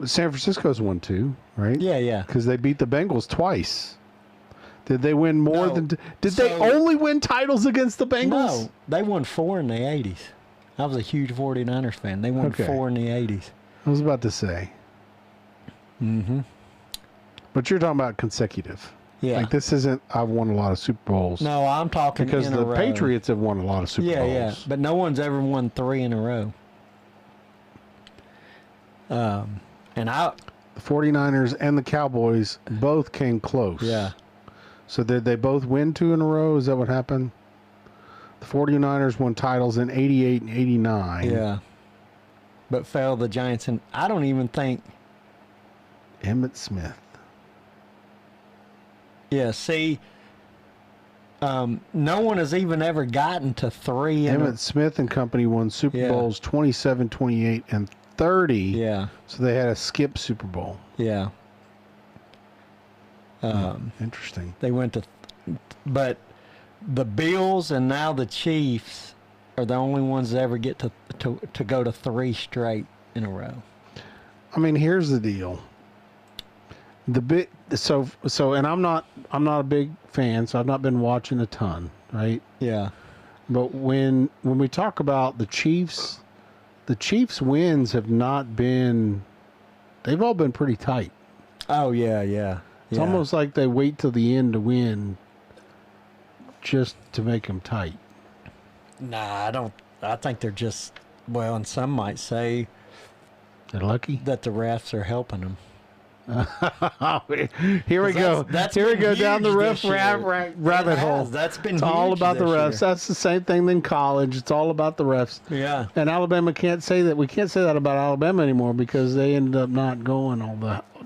San Francisco's won 2, right? Yeah. Because they beat the Bengals twice. Did they win more than... Did they So- only win titles against the Bengals? No, they won 4 in the 80s. I was a huge 49ers fan. They won 4 in the 80s. I was about to say. Mm-hmm. But you're talking about consecutive. Yeah. Like this isn't, I've won a lot of Super Bowls. No, I'm talking Because in a the row. Patriots have won a lot of Super Bowls. Yeah, but no one's ever won 3 in a row. And The 49ers and the Cowboys both came close. Yeah. So did they both win 2 in a row? Is that what happened? The 49ers won titles in 88 and 89. Yeah. But fell the Giants, and I don't even think... Emmitt Smith. Yeah, see, no one has even ever gotten to 3 in Emmitt Smith and company won Super Bowls 27, 28, and 30. Yeah. So they had a skip Super Bowl. Yeah. Interesting. They went to... But the Bills and now the Chiefs are the only ones that ever get to go to 3 straight in a row. I mean, here's the deal. And I'm not a big fan, so I've not been watching a ton, right? Yeah. But when we talk about the Chiefs wins have not been, they've all been pretty tight. Oh, yeah. It's almost like they wait till the end to win just to make them tight. Nah, I don't. I think they're just, well, and some might say They're lucky. that the refs are helping them. Here we go. Here we go down the ref rabbit hole. That's been It's all huge about the this refs. year. That's the same thing in college. It's all about the refs. Yeah. And Alabama can't say that. We can't say that about Alabama anymore because they ended up not going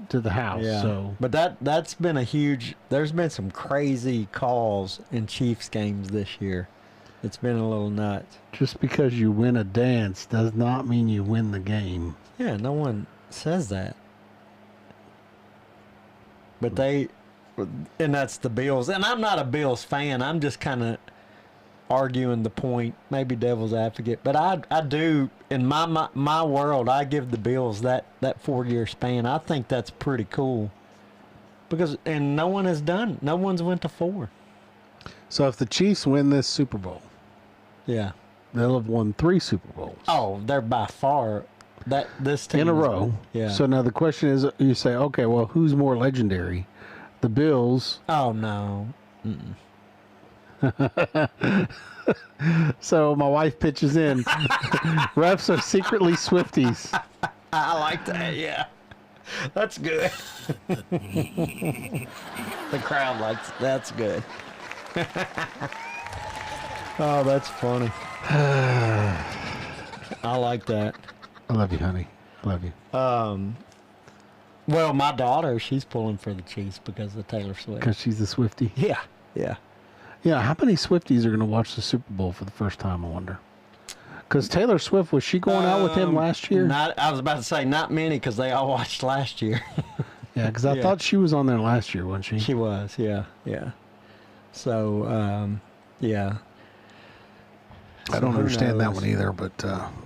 to the house. Yeah. So, But that's been a huge. There's been some crazy calls in Chiefs games this year. It's been a little nuts. just because you win a dance does not mean you win the game. Yeah, no one says that. But and that's the Bills. And I'm not a Bills fan. I'm just kind of arguing the point, maybe devil's advocate. But I do, in my world, I give the Bills that 4-year span. I think that's pretty cool. And no one's went to 4. So if the Chiefs win this Super Bowl, Yeah. they'll have won 3 Super Bowls Oh, they're by far this team in a row. Yeah. So now the question is, you say, okay, well, who's more legendary, the Bills? Oh no. So my wife pitches in. Refs are secretly Swifties. I like that. Yeah. That's good. The crowd likes it. That's good. Oh, that's funny. I like that. I love you, honey. I love you. Well, my daughter, she's pulling for the Chiefs because of Taylor Swift. Because she's a Swiftie. Yeah. Yeah, how many Swifties are going to watch the Super Bowl for the first time, I wonder? Because Taylor Swift, was she going out with him last year? I was about to say not many because they all watched last year. Yeah, because I thought she was on there last year, wasn't she? She was, yeah. So, yeah. I don't who understand that knows? one either, but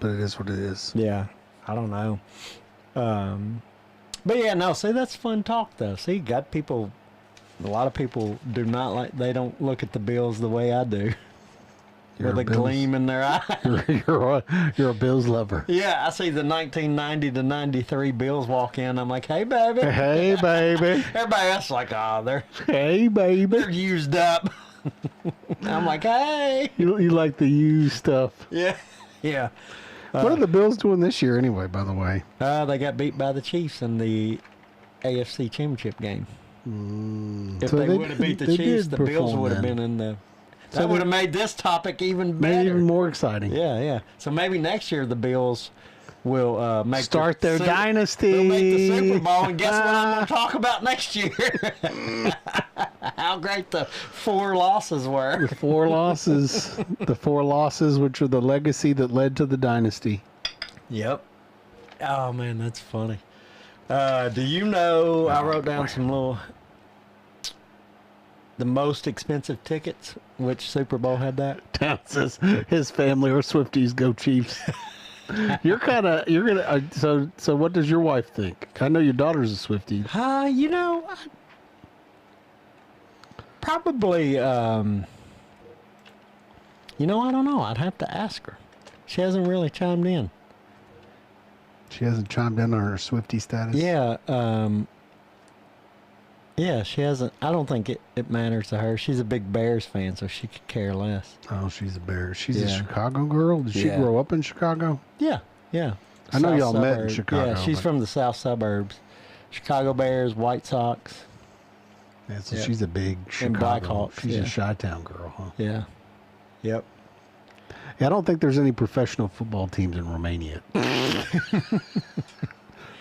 it is what it is. Yeah, I don't know. But yeah, no, see, that's fun talk, though. See, a lot of people do not they don't look at the Bills the way I do. with a gleam in their eye. You're a Bills lover. Yeah, I see the 1990 to 93 Bills walk in. I'm like, hey, baby. Hey, baby. Everybody else is like, oh, they're Hey, used up. I'm like, hey. You like the used stuff. Yeah. Yeah. What are the Bills doing this year anyway, by the way? They got beat by the Chiefs in the AFC Championship game. If So they they would have beat the did Chiefs, the Bills perform would have then. been in the... So That would they- have made this topic even Made it better. even more exciting. Yeah, yeah. So maybe next year the Bills will make Start their dynasty. They'll make the Super Bowl, and guess what I'm going to talk about next year? How great the 4 losses were. The 4 losses. The 4 losses, which are the legacy that led to the dynasty. Yep. Oh man, that's funny. Do you know? I wrote down some little. The most expensive tickets. Which Super Bowl had that? Town says his family are Swifties. Go Chiefs. You're gonna. So what does your wife think? I know your daughter's a Swiftie. You know, probably. You know, I don't know. I'd have to ask her. She hasn't really chimed in. She hasn't chimed in on her Swiftie status. Yeah. Yeah, she hasn't. I don't think it matters to her. She's a big Bears fan, so she could care less. Oh, she's a Bear. She's a Yeah. Chicago girl. Did she Yeah. grow up in Chicago? Yeah, yeah. I know South y'all met in suburb. Chicago, Yeah, she's but- from the south suburbs. Chicago Bears, White Sox. Yeah, so Yep. she's a big And Chicago. Blackhawks, She's yeah. a Chi-Town girl, huh? Yeah. Yep. Yeah, I don't think there's any professional football teams in Romania.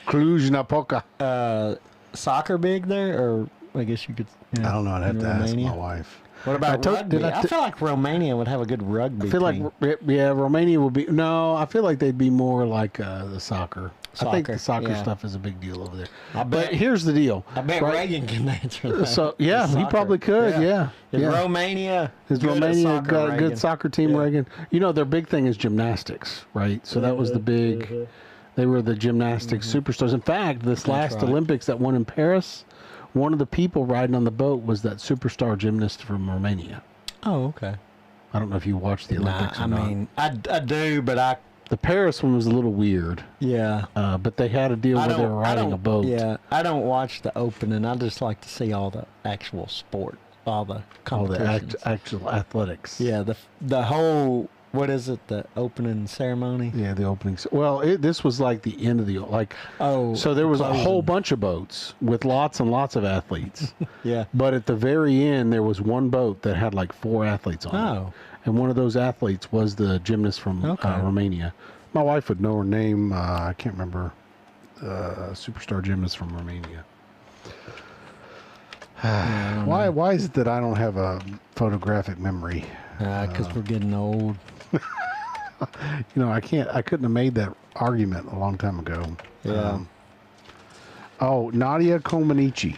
Cluj-Napoca. Soccer big there, or I guess you could. I don't know. I'd have in to ask Romania? my wife. What about rugby? did I feel like Romania would have a good rugby I feel team. like, yeah, Romania will be. No, I feel like they'd be more like the soccer. I think Soccer, the soccer yeah. stuff is a big deal over there. I But bet. here's the deal. I bet right? Reagan can answer that. So yeah, The he soccer. probably could. Yeah, Is yeah. Romania? Is good at Romania soccer, got a Reagan? good soccer team, Yeah. Reagan? You know, their big thing is gymnastics, right? So that was the big. They were the gymnastics superstars. In fact, this last right. Olympics that won in Paris, one of the people riding on the boat was that superstar gymnast from Romania. Oh, okay. I don't know if you watched the Olympics I or not. mean, I do, but The Paris one was a little weird, yeah. but they had a deal where they were riding a boat. Yeah, I don't watch the opening. I just like to see all the actual sport, all the All the competitions. actual athletics. Yeah, the whole, what is it, the opening ceremony? Yeah, the openings. Well, this was like the end of the Oh, So there was a closing. whole bunch of boats with lots and lots of athletes. Yeah. But at the very end, there was one boat that had like 4 athletes on it. Oh. And one of those athletes was the gymnast from Okay. Romania. My wife would know her name. I can't remember. Superstar gymnast from Romania. Why is it that I don't have a photographic memory? Because we're getting old. You know, I couldn't have made that argument a long time ago. Yeah. Nadia Comaneci.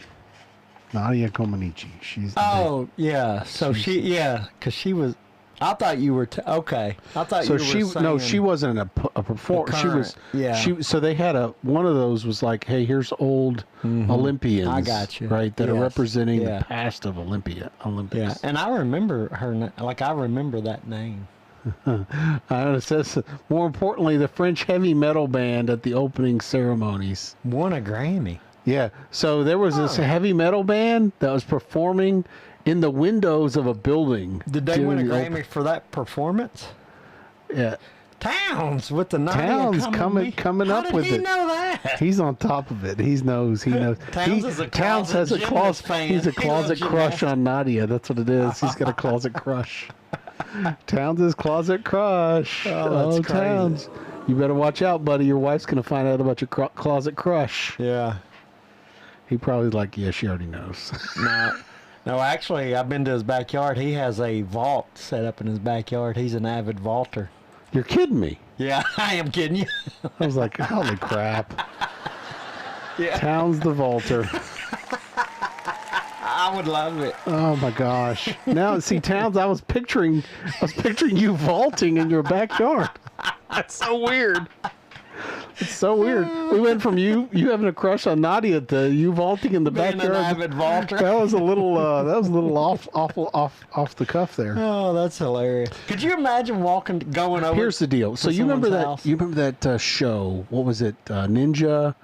Nadia Comaneci. She's the Oh, yeah. So because she was, I thought you were, okay. I thought So you were saying, she wasn't a performer. She was current, So they had one of those was like, hey, here's old Olympians. I got you. Right, that are Yes. representing Yeah. the past of Olympics. Yeah, and I remember her, I remember that name. It says more importantly, the French heavy metal band at the opening ceremonies. Won a Grammy. Yeah, so there was this heavy metal band that was performing in the windows of a building. Did they during win a the Grammy for that performance? Yeah. Towns with the 90 Towns coming How up did with he it. know that? He's on top of it. He knows. Towns is a Towns closet has a gymnast closet. fan. He's a He closet loves crush gymnastics. on Nadia. That's what it is. He's got a closet crush. Towns' closet crush. Oh, that's crazy. Towns. You better watch out, buddy. Your wife's gonna find out about your closet crush. Yeah. He probably like, yeah, she already knows. No, actually, I've been to his backyard. He has a vault set up in his backyard. He's an avid vaulter. You're kidding me. Yeah, I am kidding you. I was like, holy crap. Yeah. Towns the vaulter. I would love it. Oh my gosh. Now see, Towns, I was picturing you vaulting in your backyard. That's so weird. It's so weird. We went from you having a crush on Nadia to you vaulting in the Being backyard. an avid vaulter. That was a little off the cuff there. Oh, that's hilarious. Could you imagine going over? Here's the deal. So to you remember someone's that? house? You remember that show? What was it? Ninja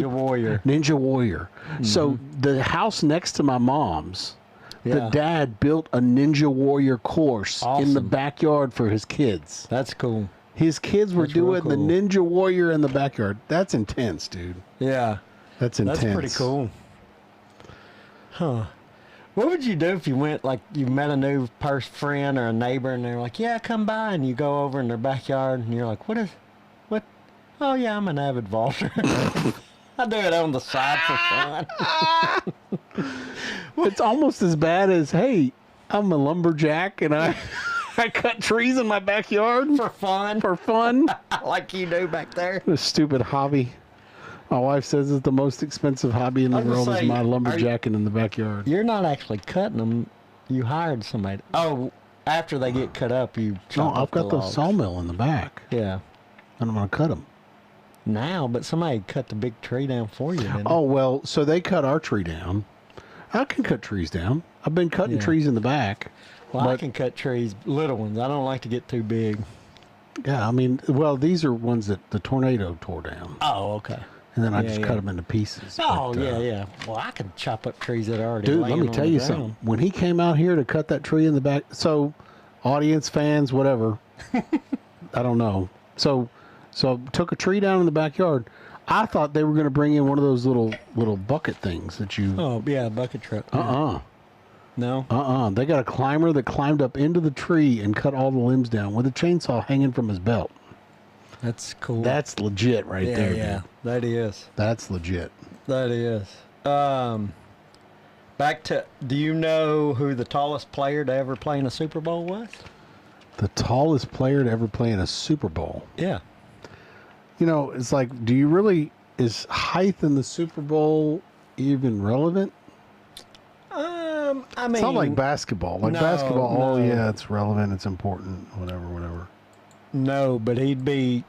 Warrior. Ninja Warrior. So the house next to my mom's, the Yeah. dad built a Ninja Warrior course in the Awesome. backyard for his kids. That's cool. His kids were That's real doing the cool. Ninja Warrior in the backyard. That's intense, dude. Yeah. That's intense. That's pretty cool. Huh. What would you do if you went, like, you met a new friend or a neighbor and they're like, yeah, come by, and you go over in their backyard and you're like, what? Oh, yeah, I'm an avid vaulter. I do it on the side for fun. It's almost as bad as, hey, I'm a lumberjack and I cut trees in my backyard For fun. for fun. Like you do back there. This stupid hobby. My wife says it's the most expensive hobby in the I was world gonna is say, my are lumberjacking in the backyard. You're not actually cutting them. You hired somebody. Oh, after they get cut up, you No, chop I've up got the the logs. sawmill in the back, Yeah. and I'm gonna cut them. Now, but somebody cut the big tree down for you, didn't Oh well, so they cut our tree down. I can cut trees down. I've been cutting Yeah. trees in the back. Well, I but- can cut trees, little ones. I don't like to get too big. Yeah, I mean, well, these are ones that the tornado tore down, Oh, okay. and then I Yeah, just yeah. cut them into pieces. Oh, But, yeah, yeah. Well, I can chop up trees that are already Dude, laying let me on tell the you ground. something. When he came out here to cut that tree in the back, so audience, fans, whatever, I don't know. So took a tree down in the backyard. I thought they were going to bring in one of those little bucket things that you. Oh, yeah, bucket truck. No? They got a climber that climbed up into the tree and cut all the limbs down with a chainsaw hanging from his belt. That's cool. That's legit right yeah, there, yeah. dude. That is. That's legit. That is. Back to, do you know who the tallest player to ever play in a Super Bowl was? The tallest player to ever play in a Super Bowl. Yeah. You know, it's like, is height in the Super Bowl even relevant? I mean, It's not like basketball. Like no, basketball, oh no. yeah, it's relevant, it's important, whatever. no, but he'd be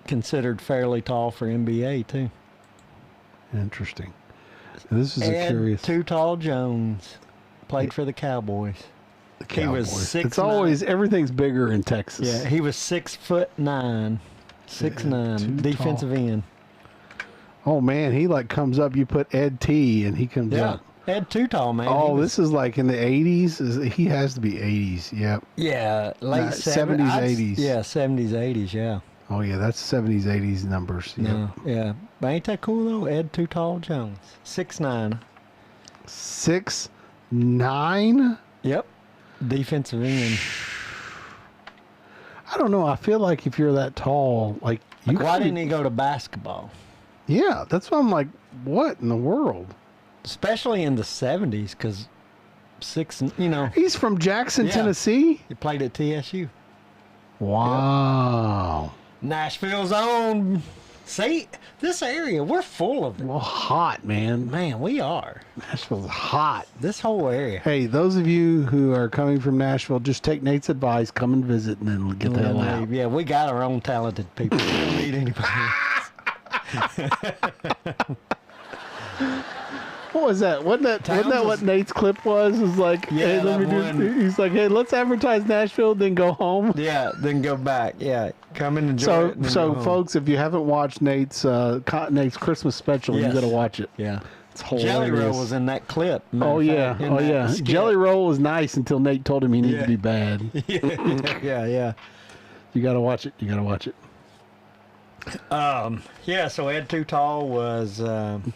considered fairly tall for NBA too. Interesting. This is a Ed curious. Too Tall Jones played for the Cowboys. The he was Cowboys. 6'9". It's always everything's bigger in Texas. Yeah, he was 6'9", 6'9", too defensive end. Oh man, he like comes up. You put Ed T, and he comes Yeah, up. Ed Too Tall, man. Oh, He was- this is like in the 80s. He has to be 80s. Yep. yeah, late Nah, 70s, 70s, 80s. Yeah, 70s, 80s. Yeah. Oh yeah, that's 70s, 80s numbers. Yep. No, yeah, but ain't that cool though? Ed Too Tall Jones, 6'9". 6'9". Yep, defensive end. I don't know. I feel like if you're that tall, like you Why gotta didn't be- he go to basketball? Yeah, that's why I'm like, what in the world? Especially in the 70s, because you know, He's from Jackson, Yeah. Tennessee. he played at TSU. Wow. Nashville's own. See, this area, we're full of it. Well, hot, man. Man, we are. Nashville's hot. This whole area. Hey, those of you who are coming from Nashville, just take Nate's advice, come and visit, and then get the hell out. Yeah, we got our own talented people. We don't need anybody. What was that? Wasn't that Towns what is- Nate's clip was? It was like, Yeah, hey, let me that do. one. He's like, hey, let's advertise Nashville, then go home. Yeah, then go back. Yeah, come and enjoy it. and then So go home. folks, if you haven't watched Nate's Christmas special, Yes. you got to watch it. Yeah. It's hilarious. Jelly Roll was in that clip. matter Oh of yeah, fact, in oh that yeah. skit. Jelly Roll was nice until Nate told him he needed Yeah. to be bad. yeah. You got to watch it. You got to watch it. Yeah, so Ed Too Tall was,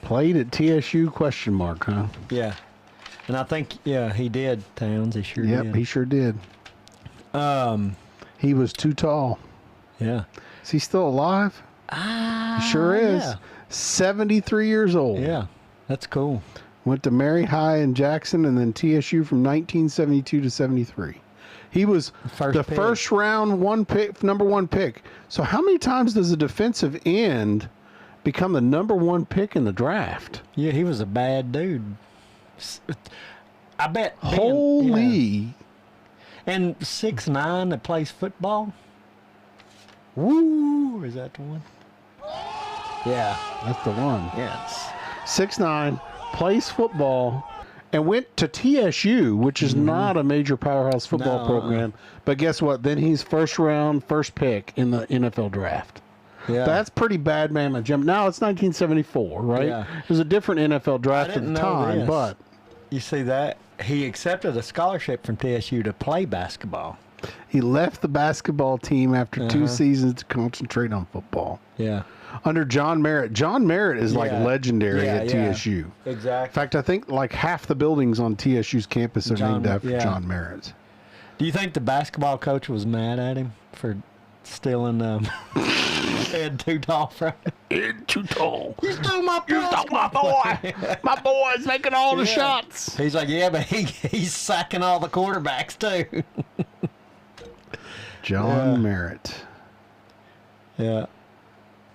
Played at TSU ? Huh? yeah. And I think, yeah, he did, Towns. He sure Yep, did. he sure did. He was too tall. Yeah. Is he still alive? He sure is. Yeah. 73 years old. Yeah, that's cool. Went to Mary High in Jackson and then TSU from 1972 to 73. He was First the pick. first round number one pick. So how many times does a defensive end become the number one pick in the draft? Yeah, he was a bad dude. I bet. being- Holy. yeah. And 6'9" that plays football. Woo! Is that the one? Yeah. That's the one. Yes. 6'9", plays football, and went to TSU, which is not a major powerhouse football program. But guess what? Then he's first round, first pick in the NFL draft. Yeah. That's pretty bad, man. Now it's 1974, right? Yeah. It was a different NFL draft at didn't the know time, this. but You see that? He accepted a scholarship from TSU to play basketball. he left the basketball team after 2 seasons to concentrate on football. Yeah. Under John Merritt. John Merritt is like legendary at TSU. Exactly. In fact, I think like half the buildings on TSU's campus are named after John Merritt. Do you think the basketball coach was mad at him for stealing Ed Too Tall from him? Ed Too Tall. You stole my boy. My boy's making all the shots. He's like, yeah, but he's sacking all the quarterbacks too. John Merritt. Yeah.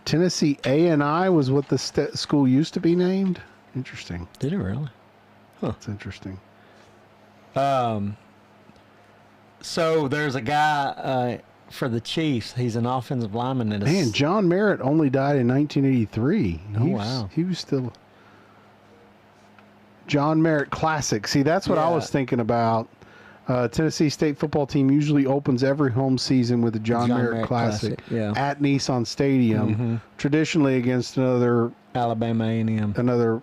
Tennessee A&I was what the school used to be named. Interesting. Did it really? That's interesting. So there's a guy for the Chiefs. He's an offensive lineman. Man, John Merritt only died in 1983. Wow. He was still... John Merritt Classic. See, that's what I was thinking about. Tennessee State football team usually opens every home season with a John Merritt Classic at Nissan Stadium, traditionally against another Alabama A&M, another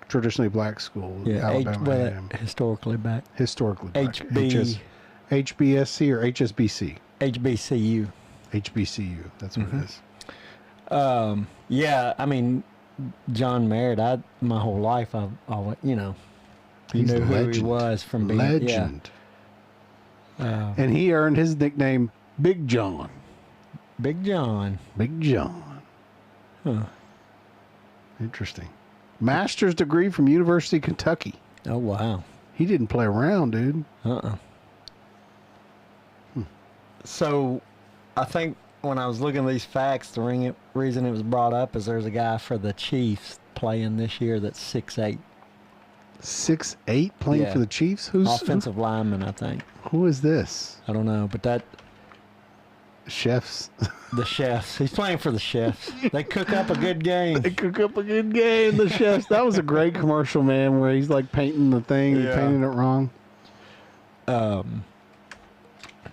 traditionally black school. Alabama A&M. Historically black. HBSC or HSBC? HBCU. HBCU. That's what it is. Yeah, I mean, John Merritt. My whole life, I've always, you knew who he was from being legend. And he earned his nickname Big John. Big John. Big John. Huh. Interesting. Master's degree from University of Kentucky. Oh, wow. He didn't play around, dude. So, I think when I was looking at these facts, the reason it was brought up is there's a guy for the Chiefs playing this year that's 6'8". 6'8" playing for the Chiefs? Who's offensive lineman, I think. Who is this? I don't know, but that Chefs. the Chefs. He's playing for the Chefs. They cook up a good game. They cook up a good game, the Chefs. That was a great commercial, man, where he's like painting the thing, painting it wrong.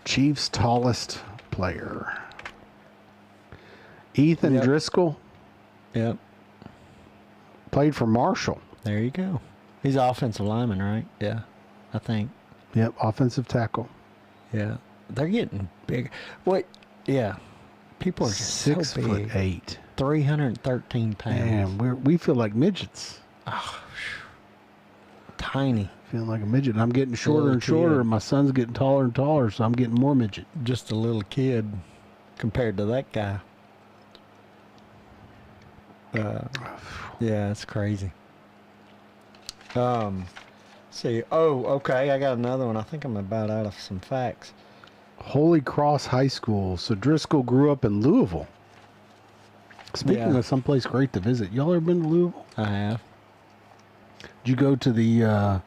Chiefs' tallest player. Ethan Driscoll. Yep. Played for Marshall. There you go. He's an offensive lineman, right? Yeah, I think. Yep, offensive tackle. Yeah. They're getting big. What? Yeah. People are just 6'8". 313 pounds. Man, we feel like midgets. Tiny. Feeling like a midget. I'm getting shorter and shorter, and my son's getting taller and taller, so I'm getting more midget. Just a little kid compared to that guy. Yeah, it's crazy. See. Oh, okay. I got another one. I think I'm about out of some facts. Holy Cross High School. So Driscoll grew up in Louisville. Speaking of someplace great to visit, y'all ever been to Louisville? I have. Did you go to the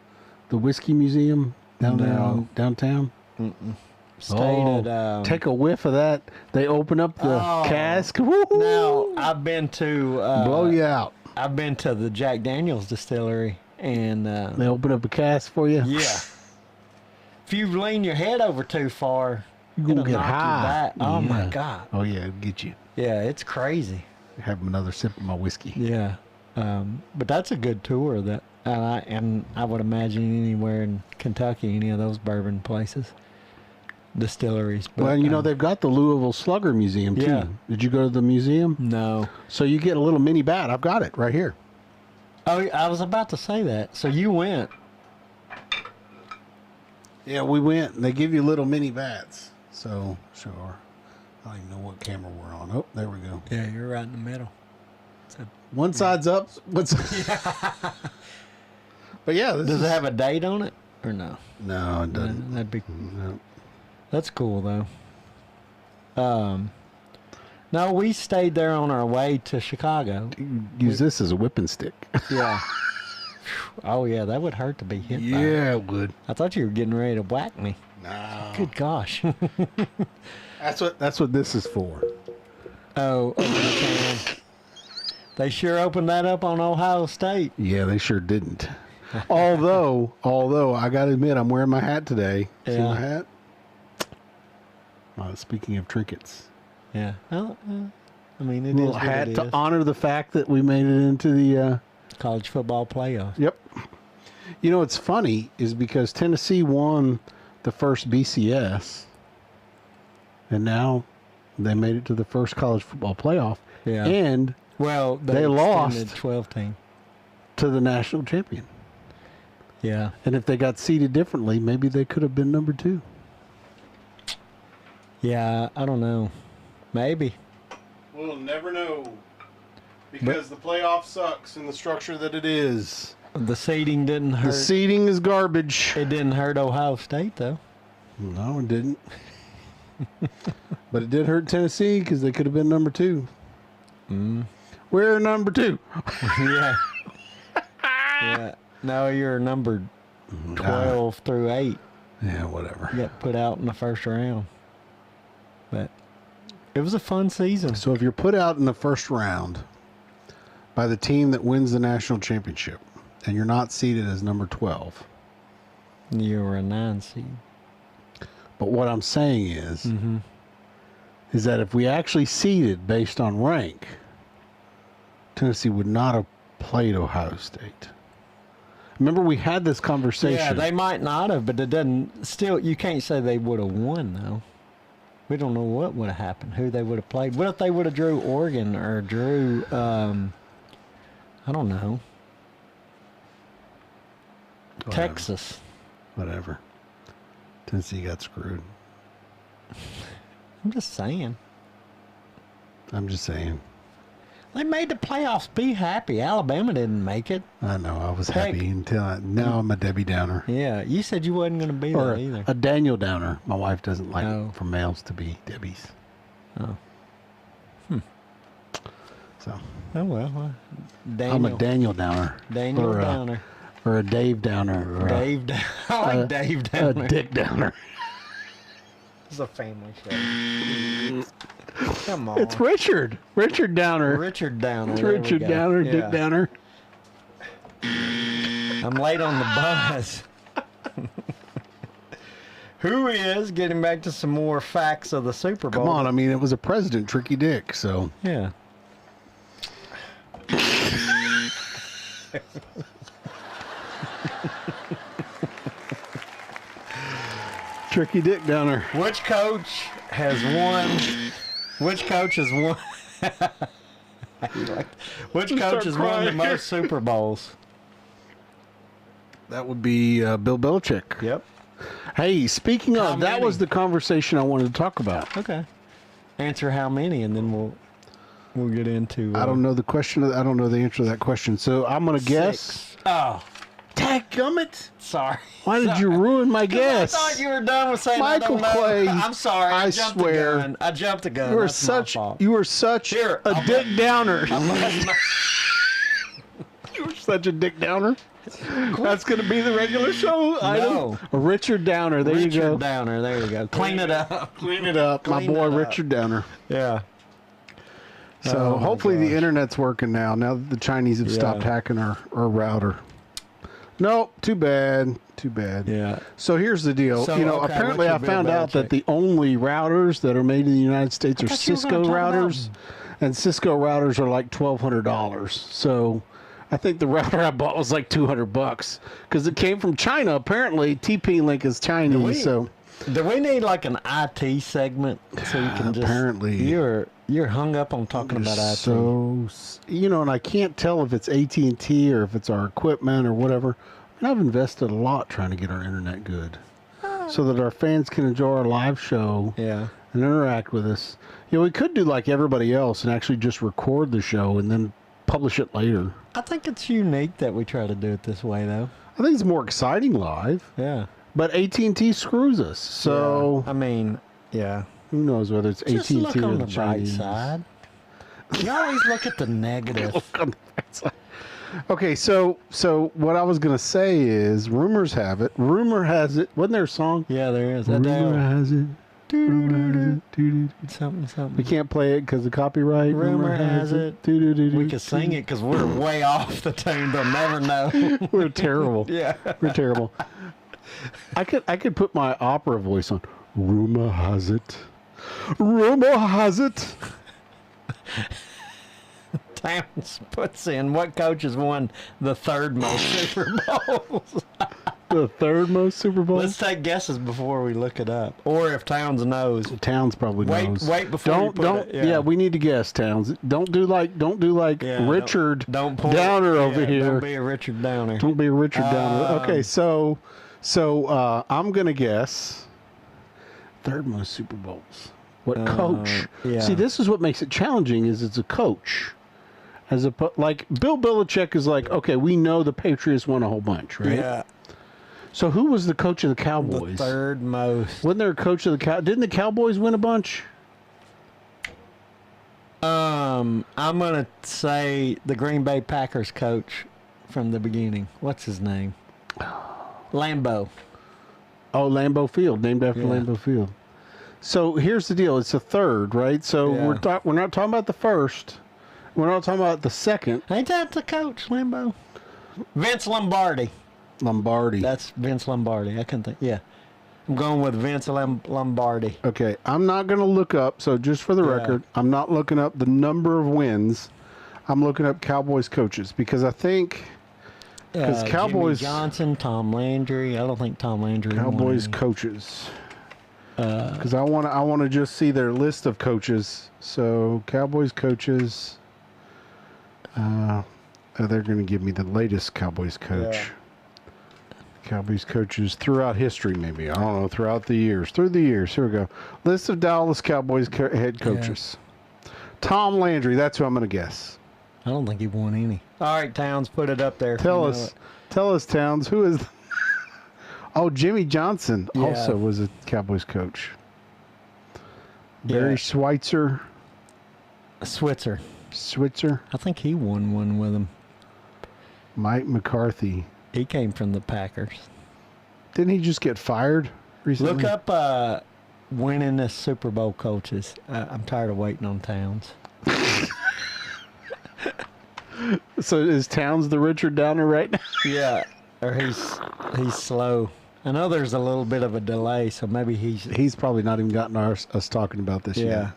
whiskey museum downtown? Mm-mm. Stayed at. Take a whiff of that. They open up the cask. Woo-hoo! Now I've been to. Blow you out. I've been to the Jack Daniel's distillery, and they open up a cask for you. Yeah. If you lean your head over too far, you're gonna get high. Oh my God. Oh yeah, it'll get you. Yeah, it's crazy. Have another sip of my whiskey. Yeah, but that's a good tour. That and I would imagine anywhere in Kentucky, any of those bourbon places, distilleries. But, well, they've got the Louisville Slugger Museum too. Yeah. Did you go to the museum? No. So you get a little mini bat. I've got it right here. Oh, I was about to say that. So you went. Yeah, we went. And they give you little mini bats. So, sure. I don't even know what camera we're on. Oh, there we go. Yeah, you're right in the middle. One side's up. But yeah. Does it have a date on it or no? No, it doesn't. That'd be. No. That's cool though. No, we stayed there on our way to Chicago. Use this as a whipping stick. Yeah. Oh yeah, that would hurt to be hit by. Yeah, it would. I thought you were getting ready to whack me. No. Good gosh. That's what this is for. Oh, open the can. They sure opened that up on Ohio State. Yeah, they sure didn't. although I got to admit, I'm wearing my hat today. See Yeah. my hat? Speaking of trinkets. Yeah. Well, I mean, it Little is what hat it to is. honor the fact that we made it into the... College football playoff. Yep. You know, what's funny is because Tennessee won the first BCS, and now they made it to the first college football playoff, Yeah. and Well, they lost 12 team. to the national champion. Yeah. And if they got seeded differently, maybe they could have been number 2. Yeah, I don't know. Maybe. We'll never know, because the playoff sucks in the structure that it is. The seeding didn't hurt. The seeding is garbage. It didn't hurt Ohio State, though. No, it didn't. But it did hurt Tennessee because they could have been number 2. We're number 2. Yeah. Yeah. No, you're numbered 12 through 8. Yeah, whatever. You got put out in the first round. But it was a fun season. So if you're put out in the first round by the team that wins the national championship and you're not seeded as number 12. You were a 9 seed. But what I'm saying is that if we actually seeded based on rank, Tennessee would not have played Ohio State. Remember, we had this conversation. Yeah, they might not have, but it doesn't. Still, you can't say they would have won, though. We don't know what would have happened, who they would have played. What if they would have drew Oregon or drew, I don't know, Whatever. Texas? Whatever. Tennessee got screwed. I'm just saying. I'm just saying. They made the playoffs. Be happy. Alabama didn't make it. I know. I was Heck. happy until now I'm a Debbie Downer. Yeah, you said you wasn't going to be Or there either. a Daniel Downer. My wife doesn't like Oh. for males to be Debbies. Oh. So Oh, well. Daniel. I'm a Daniel Downer. Daniel or Downer. Or a Dave Downer. Or Dave Downer. I like Dave a Downer. Dick Downer. It's a family show. Come on. It's Richard. Richard Downer. Richard Downer. It's there we Richard go. Downer, Yeah. Dick Downer. I'm late on the bus. Who is, getting back to some more facts of the Super Bowl. Come on, I mean, it was a president, Tricky Dick, so. Yeah. Tricky Dick Downer. Which coach has won? Which coach has won? Which coach has won the most Super Bowls? That would be Bill Belichick. Yep. Hey, speaking How of, that many? was the conversation I wanted to talk about. Okay. Answer how many, and then we'll get into. I don't know the question. I don't know the answer to that question. So I'm going to guess. 6. Oh, Dadgummit. sorry. Why did you ruin my 'Cause guess? I thought you were done with saying Michael I don't know. Clay, I'm sorry. I I jumped swear. the gun. I jumped the gun. You are That's such. my fault. You are such Here, a I'll Dick Downer. I'm You were such a Dick Downer. That's going to be the regular show item. No. A Richard Downer. There you go. Richard Downer. There you go. Clean it up. Clean it up, Clean my boy it up. Richard Downer. Yeah. So Oh, my hopefully the gosh. internet's working now. Now that the Chinese have stopped Yeah. hacking our router. No, too bad. Too bad. Yeah. So here's the deal. So, you know, okay, apparently what's I your found Bill out that Belichick? the only routers that are made in the United States are thought you were Cisco gonna talk about- routers, and Cisco routers are like $1,200. So I think the router I bought was like $200 because it came from China. Apparently, TP-Link is Chinese. we- So Do we need like an IT segment so you can just? Apparently. You're hung up on talking about IT. so you know, and I can't tell if it's AT&T or if it's our equipment or whatever. And I've invested a lot trying to get our internet good, so that our fans can enjoy our live show Yeah. and interact with us. You know, we could do like everybody else and actually just record the show and then publish it later. I think it's unique that we try to do it this way, though. I think it's more exciting live, Yeah. but AT&T screws us. So I mean, yeah. who knows whether it's Just AT&T look or on the the bright Chinese. side. You always look at the negative. Look on the bright side. Okay, so what I was gonna say is, rumor has it. Wasn't there a song? Yeah, there is. Rumor Adele. has it. Something. We can't play it because of copyright. Rumor has it. We can sing it because we're way off the tune. They'll never know. We're terrible. Yeah. We're terrible. I could put my opera voice on. Rumor has it. Rumor has it. Towns puts in what coach has won the third most Super Bowls. The third most Super Bowls? Let's take guesses before we look it up. Or if Towns knows. Towns probably knows. Wait before you put it. Yeah, we need to guess, Towns. Don't do like Richard don't Downer over here. Don't be a Richard Downer. Don't be a Richard Downer. Okay, so I'm gonna guess third most Super Bowls. What coach? Yeah. See, this is what makes it challenging. Is it's a coach, like Bill Belichick is like, okay, we know the Patriots won a whole bunch, right? Yeah. So who was the coach of the Cowboys? The third most. Wasn't there a coach of the Didn't the Cowboys win a bunch? I'm gonna say the Green Bay Packers coach from the beginning. What's his name? Lambeau. Oh, Lambeau Field, named after Lambeau Field. So here's the deal: it's a third, right? So we're not talking about the first. We're not talking about the second. Ain't that the coach, Lambeau? Vince Lombardi. That's Vince Lombardi. I couldn't think. Yeah. I'm going with Vince Lombardi. Okay. I'm not going to look up. So just for the record, I'm not looking up the number of wins. I'm looking up Cowboys coaches because I think because Cowboys Jimmy Johnson, Tom Landry. I don't think Tom Landry. Cowboys coaches. Because I want to just see their list of coaches. So Cowboys coaches. They're going to give me the latest Cowboys coach. Yeah. Cowboys coaches throughout history, maybe. I don't know, throughout the years. Through the years. Here we go. List of Dallas Cowboys head coaches. Yeah. Tom Landry, that's who I'm going to guess. I don't think he won any. All right, Towns, put it up there. Tell us, Towns, who is... Oh, Jimmy Johnson also was a Cowboys coach. Barry Switzer. Switzer. I think he won one with him. Mike McCarthy. He came from the Packers. Didn't he just get fired recently? Look up winningest Super Bowl coaches. I'm tired of waiting on Towns. So is Towns the Richard Downer right now? Yeah, or he's slow. I know there's a little bit of a delay, so maybe he's probably not even gotten us talking about this yet.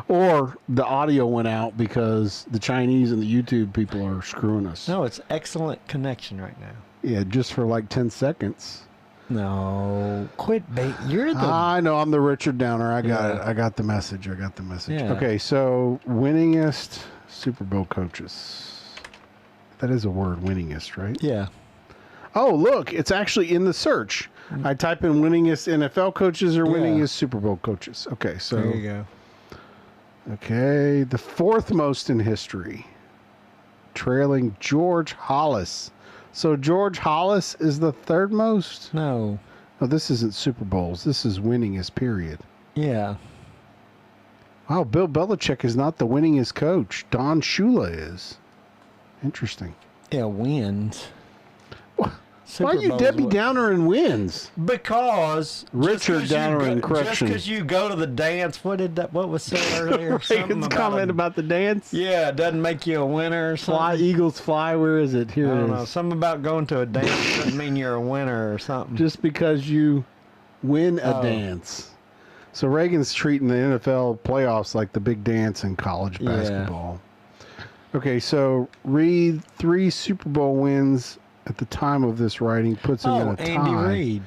Or the audio went out because the Chinese and the YouTube people are screwing us. No, it's excellent connection right now. Yeah, just for like 10 seconds. No, quit bait. You're the... I know, I'm the Richard Downer. I got it. I got the message. Yeah. Okay, so winningest Super Bowl coaches. That is a word, winningest, right? Yeah. Oh, look, it's actually in the search. I type in winningest NFL coaches or winningest Super Bowl coaches. Okay, so... There you go. Okay, the fourth most in history, trailing George Hollis. So George Hollis is the third most? No. No, this isn't Super Bowls. This is winningest, period. Yeah. Wow, Bill Belichick is not the winningest coach. Don Shula is. Interesting. Yeah, wins. Why are you Debbie Downer and wins? Because Richard Downer and correction. Just because you go to the dance, what was said earlier? Reagan's comment about the dance? Yeah, it doesn't make you a winner or something. Fly, Eagles fly, where is it? Here I don't it is. know. Something about going to a dance doesn't mean you're a winner or something. Just because you win a dance. So Reagan's treating the NFL playoffs like the big dance in college basketball. Okay, so read 3 Super Bowl wins at the time of this writing puts him in a tie Andy Reid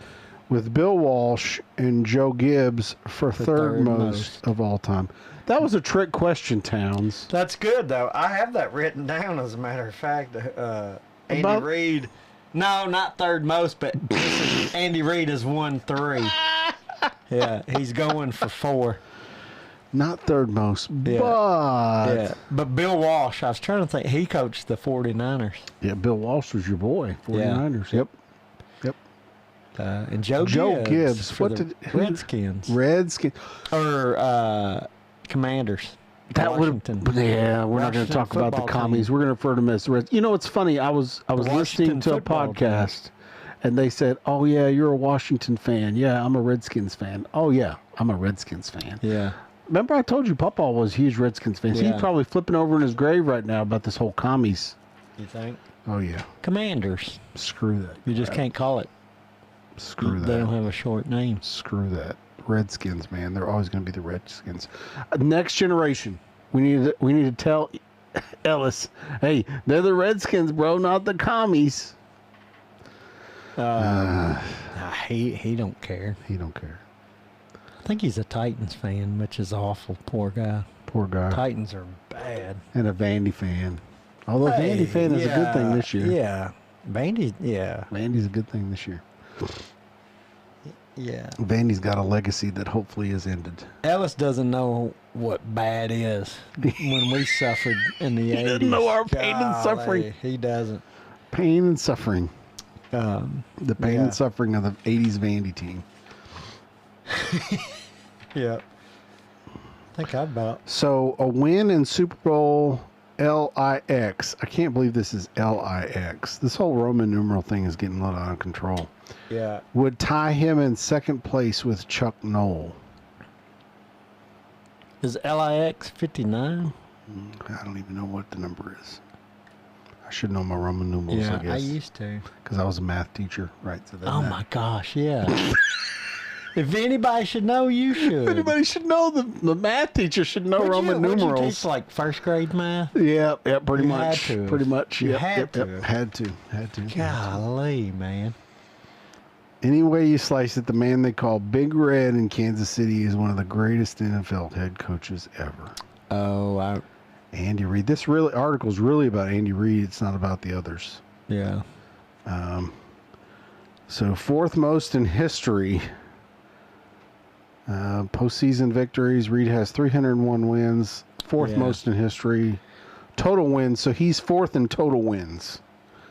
with Bill Walsh and Joe Gibbs for third most of all time. That was a trick question, Towns. That's good, though. I have that written down, as a matter of fact. Andy Reid. No, not third most, but Andy Reid has won 3. Yeah, he's going for 4. Not third most, but Bill Walsh, I was trying to think, he coached the 49ers. Yeah, Bill Walsh was your boy, 49ers. Yeah. Yep. And Joe Gibbs for the Redskins. Or Commanders. That would, we're not going to talk about the commies. We're going to refer to them as the Reds. You know, it's funny. I was listening to a podcast, and they said, "Oh yeah, you're a Washington fan. Yeah, I'm a Redskins fan. Oh yeah, I'm a Redskins fan." Yeah. Remember I told you Papa was a huge Redskins fan. Yeah. He's probably flipping over in his grave right now about this whole commies. You think? Oh yeah. Commanders. Screw that. You just can't call it. Screw that. They don't have a short name. Screw that. Redskins, man. They're always going to be the Redskins. Next generation. We need to tell Ellis, hey, they're the Redskins, bro, not the commies. He don't care. He don't care. I think he's a Titans fan, which is awful. Poor guy. Poor guy. Titans are bad. And a Vandy fan. Although Vandy fan is a good thing this year. Yeah. Vandy's a good thing this year. Yeah. Vandy's got a legacy that hopefully is ended. Ellis doesn't know what bad is when we suffered in the 80s. He doesn't know our pain and suffering. He doesn't. Pain and suffering. The pain and suffering of the 80s Vandy team. Yeah. I think I about. So a win in Super Bowl LIX. I can't believe this is LIX. This whole Roman numeral thing is getting a little out of control. Yeah. Would tie him in second place with Chuck Noll. Is LIX 59? I don't even know what the number is. I should know my Roman numerals, I guess. I used to. Because I was a math teacher, right? So Oh my gosh, yeah. If anybody should know, you should. Anybody should know. The math teacher should know Roman numerals. Would you teach like first grade math? Yeah, pretty much. Had to. Pretty much. You Yep, had to. Yep. Had to. Golly, man. Any way you slice it, the man they call Big Red in Kansas City is one of the greatest NFL head coaches ever. Oh, Andy Reid. This article is really about Andy Reid. It's not about the others. Yeah. So fourth most in history. Postseason victories. Reid has 301 wins. Fourth most in history. Total wins. So he's fourth in total wins.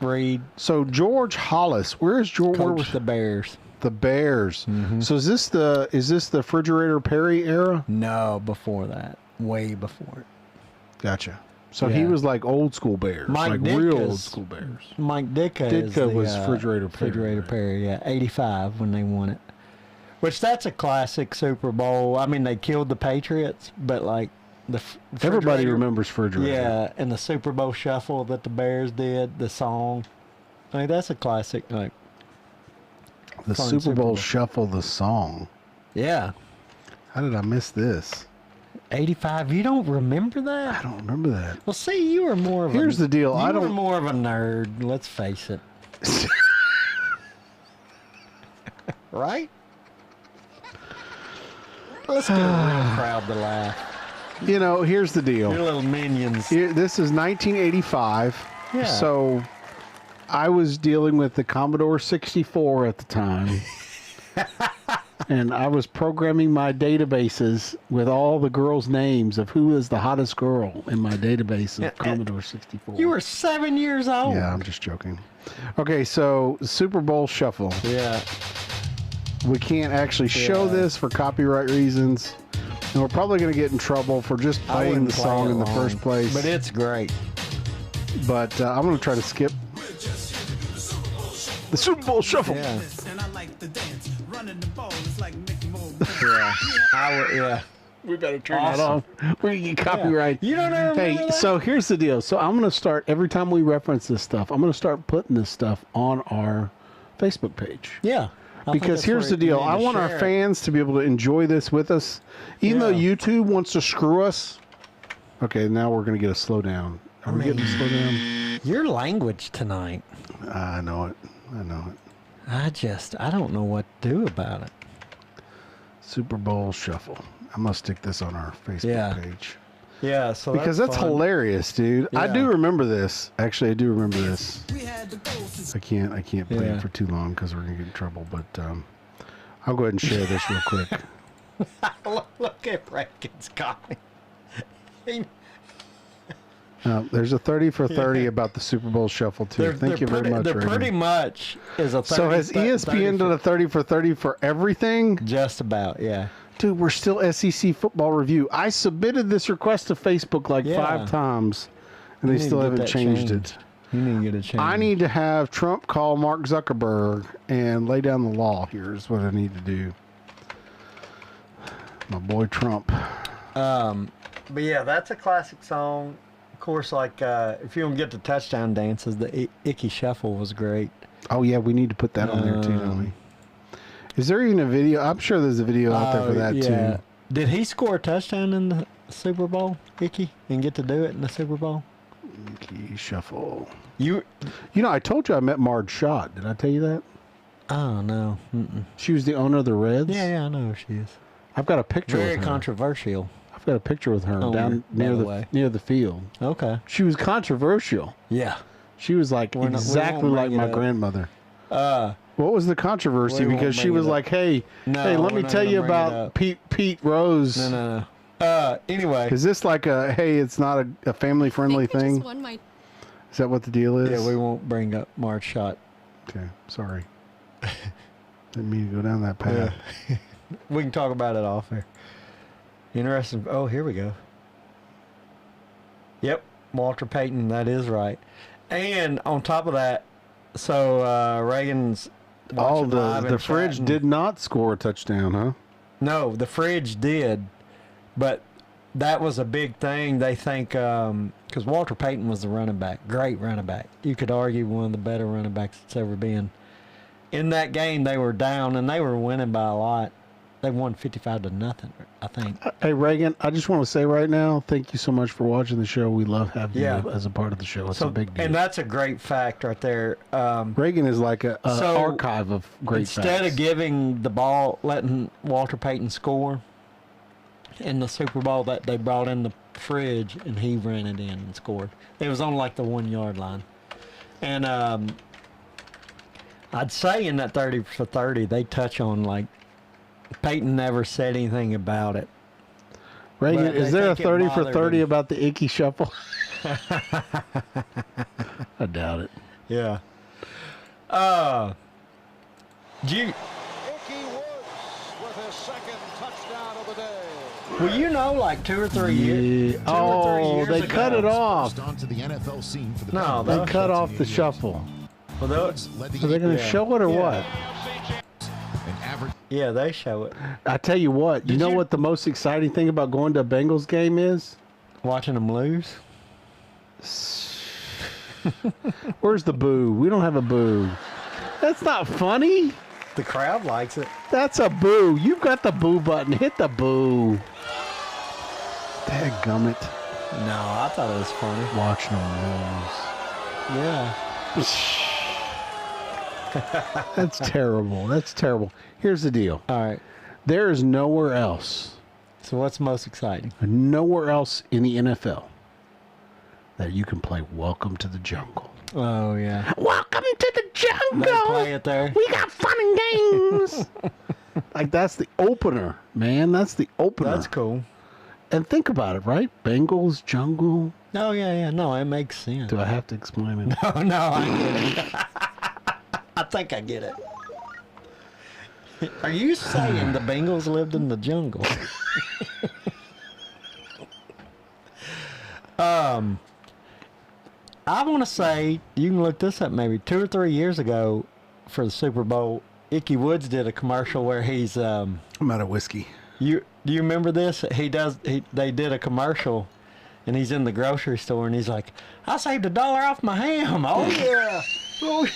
Reid. So George Hollis. Where's George? Coached the Bears. The Bears. Mm-hmm. So is this the Refrigerator Perry era? No, before that. Way before it. Gotcha. So he was like old school Bears. Mike real old school Bears. Mike Ditka was Refrigerator Perry. Refrigerator Perry, yeah. 85 when they won it. Which that's a classic Super Bowl. I mean, they killed the Patriots, but like everybody remembers Refrigerator. Yeah, and the Super Bowl shuffle that the Bears did, the song. I mean, that's a classic. Like the Super Bowl shuffle, the song. Yeah. How did I miss this? 85. You don't remember that? I don't remember that. Well, see, you were more of Here's the deal. You were more of a nerd. Let's face it. Right? Let's get a real crowd to laugh. You know, here's the deal. Your little minions. This is 1985. Yeah. So I was dealing with the Commodore 64 at the time. And I was programming my databases with all the girls' names of who is the hottest girl in my database of Commodore 64. You were 7 years old. Yeah, I'm just joking. Okay, so Super Bowl Shuffle. Yeah. We can't actually show this for copyright reasons. And we're probably going to get in trouble for just playing the song in the first place. But it's great. But I'm going to try to skip the Super Bowl Shuffle. Yeah. Yeah. We better turn that off. We can get copyright. You don't ever remember Hey, that? so here's the deal. So I'm going to start, every time we reference this stuff, I'm going to start putting this stuff on our Facebook page. Yeah. Because here's the deal. I want our fans to be able to enjoy this with us. Even though YouTube wants to screw us. Okay, now we're going to get a slowdown. Are we getting a slowdown? Your language tonight. I know it. I don't know what to do about it. Super Bowl Shuffle. I'm going to stick this on our Facebook page. Yeah, so because that's hilarious, dude. Yeah. I do remember this. Actually, I do remember this. I can't play it for too long because we're going to get in trouble, but I'll go ahead and share this real quick. Look at Rankin's comment. There's a 30 for 30 about the Super Bowl Shuffle, too. Thank you very much, They're pretty much is a 30. So has ESPN done a 30 for 30 for everything? Just about, yeah. Dude, we're still SEC football review. I submitted this request to Facebook like 5 times, and they still haven't changed it. You need to get a change. I need to have Trump call Mark Zuckerberg and lay down the law. Here's what I need to do. My boy Trump. But yeah, that's a classic song. Of course, like if you don't get the touchdown dances, the Icky Shuffle was great. Oh yeah, we need to put that on there too, don't we? Is there even a video? I'm sure there's a video out there for that too. Did he score a touchdown in the Super Bowl, Icky, and get to do it in the Super Bowl? Icky Shuffle. You know, I told you I met Marge Schott. Did I tell you that? Oh no. Mm-mm. She was the owner of the Reds. Yeah, I know who she is. I've got a picture. Very with her. Controversial. I've got a picture with her down near the field. Okay. She was controversial. Yeah. She was like exactly like my grandmother. What was the controversy? Because she was like, "Hey, let me tell you about Pete Rose." No. Anyway, is this like it's not a family friendly thing? Is that what the deal is? Yeah, we won't bring up Marge Schott. Okay, sorry. Didn't mean to go down that path. Yeah. We can talk about it off here. Interesting. Oh, here we go. Yep, Walter Payton. That is right. And on top of that, so Reagan's. The fridge did not score a touchdown, huh? No, the fridge did, but that was a big thing. They think because Walter Payton was the running back, great running back. You could argue one of the better running backs that's ever been. In that game, they were down and they were winning by a lot. They won 55-0, I think. Hey, Reagan, I just want to say right now, thank you so much for watching the show. We love having you as a part of the show. It's a big deal. And that's a great fact right there. Reagan is like an archive of great facts. Instead of giving the ball, letting Walter Payton score in the Super Bowl, that they brought in the fridge and he ran it in and scored. It was on like the 1 yard line. And I'd say in that 30 for 30, they touch on like, Peyton never said anything about it. Reagan, is there a 30 for 30 about the Icky Shuffle? I doubt it. Yeah. Icky Woods with his second touchdown of the day. Well, you know, like 2 or 3 years. They cut it off. Onto the NFL scene for the No, they cut off the shuffle. Well, are they going to show it or what? Yeah, they show it. I tell you what, you know what the most exciting thing about going to a Bengals game is? Watching them lose. Where's the boo? We don't have a boo. That's not funny. The crowd likes it. That's a boo. You've got the boo button. Hit the boo. Dadgummit. No, I thought it was funny. Watching them lose. Yeah. That's terrible. That's terrible. Here's the deal. All right. There is nowhere else. So what's most exciting? Nowhere else in the NFL that you can play Welcome to the Jungle. Oh, yeah. Welcome to the Jungle. They play it there. We got fun and games. Like, that's the opener, man. That's the opener. That's cool. And think about it, right? Bengals, jungle. Oh, yeah. No, it makes sense. Do I have to explain it? No, I get it. I think I get it. Are you saying the Bengals lived in the jungle? I want to say, you can look this up maybe 2 or 3 years ago for the Super Bowl, Icky Woods did a commercial where he's I'm out of whiskey. Do you remember this? They did a commercial and he's in the grocery store and he's like, I saved $1 off my ham. Oh yeah. Oh,